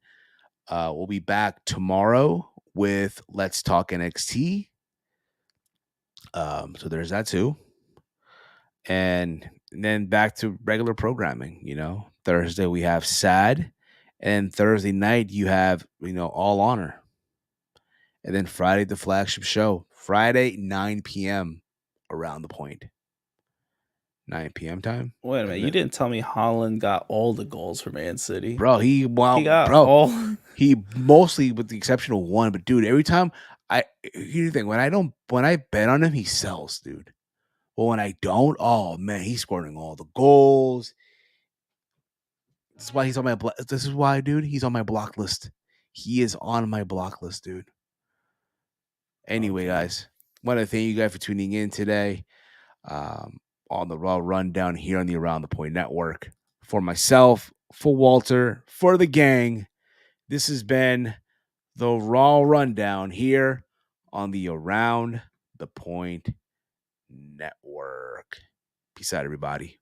We'll be back tomorrow with Let's Talk NXT. So there's that too. And then back to regular programming, Thursday we have SAD, and Thursday night you have, All Honor. And then Friday, the flagship show. Friday, 9 p.m. Around the Point. 9 p.m. time. Wait a minute. You didn't tell me Holland got all the goals for Man City. Bro, he mostly, with the exception of one. But dude, every time here's the thing, when I bet on him, he sells, dude. But when I don't, oh man, he's scoring all the goals. This is why he's on my This is why, dude, he's on my block list. He is on my block list, dude. Anyway, guys, want to thank you guys for tuning in today on the Raw Rundown here on the Around the Point Network. For myself, for Walter, for the gang, this has been the Raw Rundown here on the Around the Point Network. Peace out, everybody.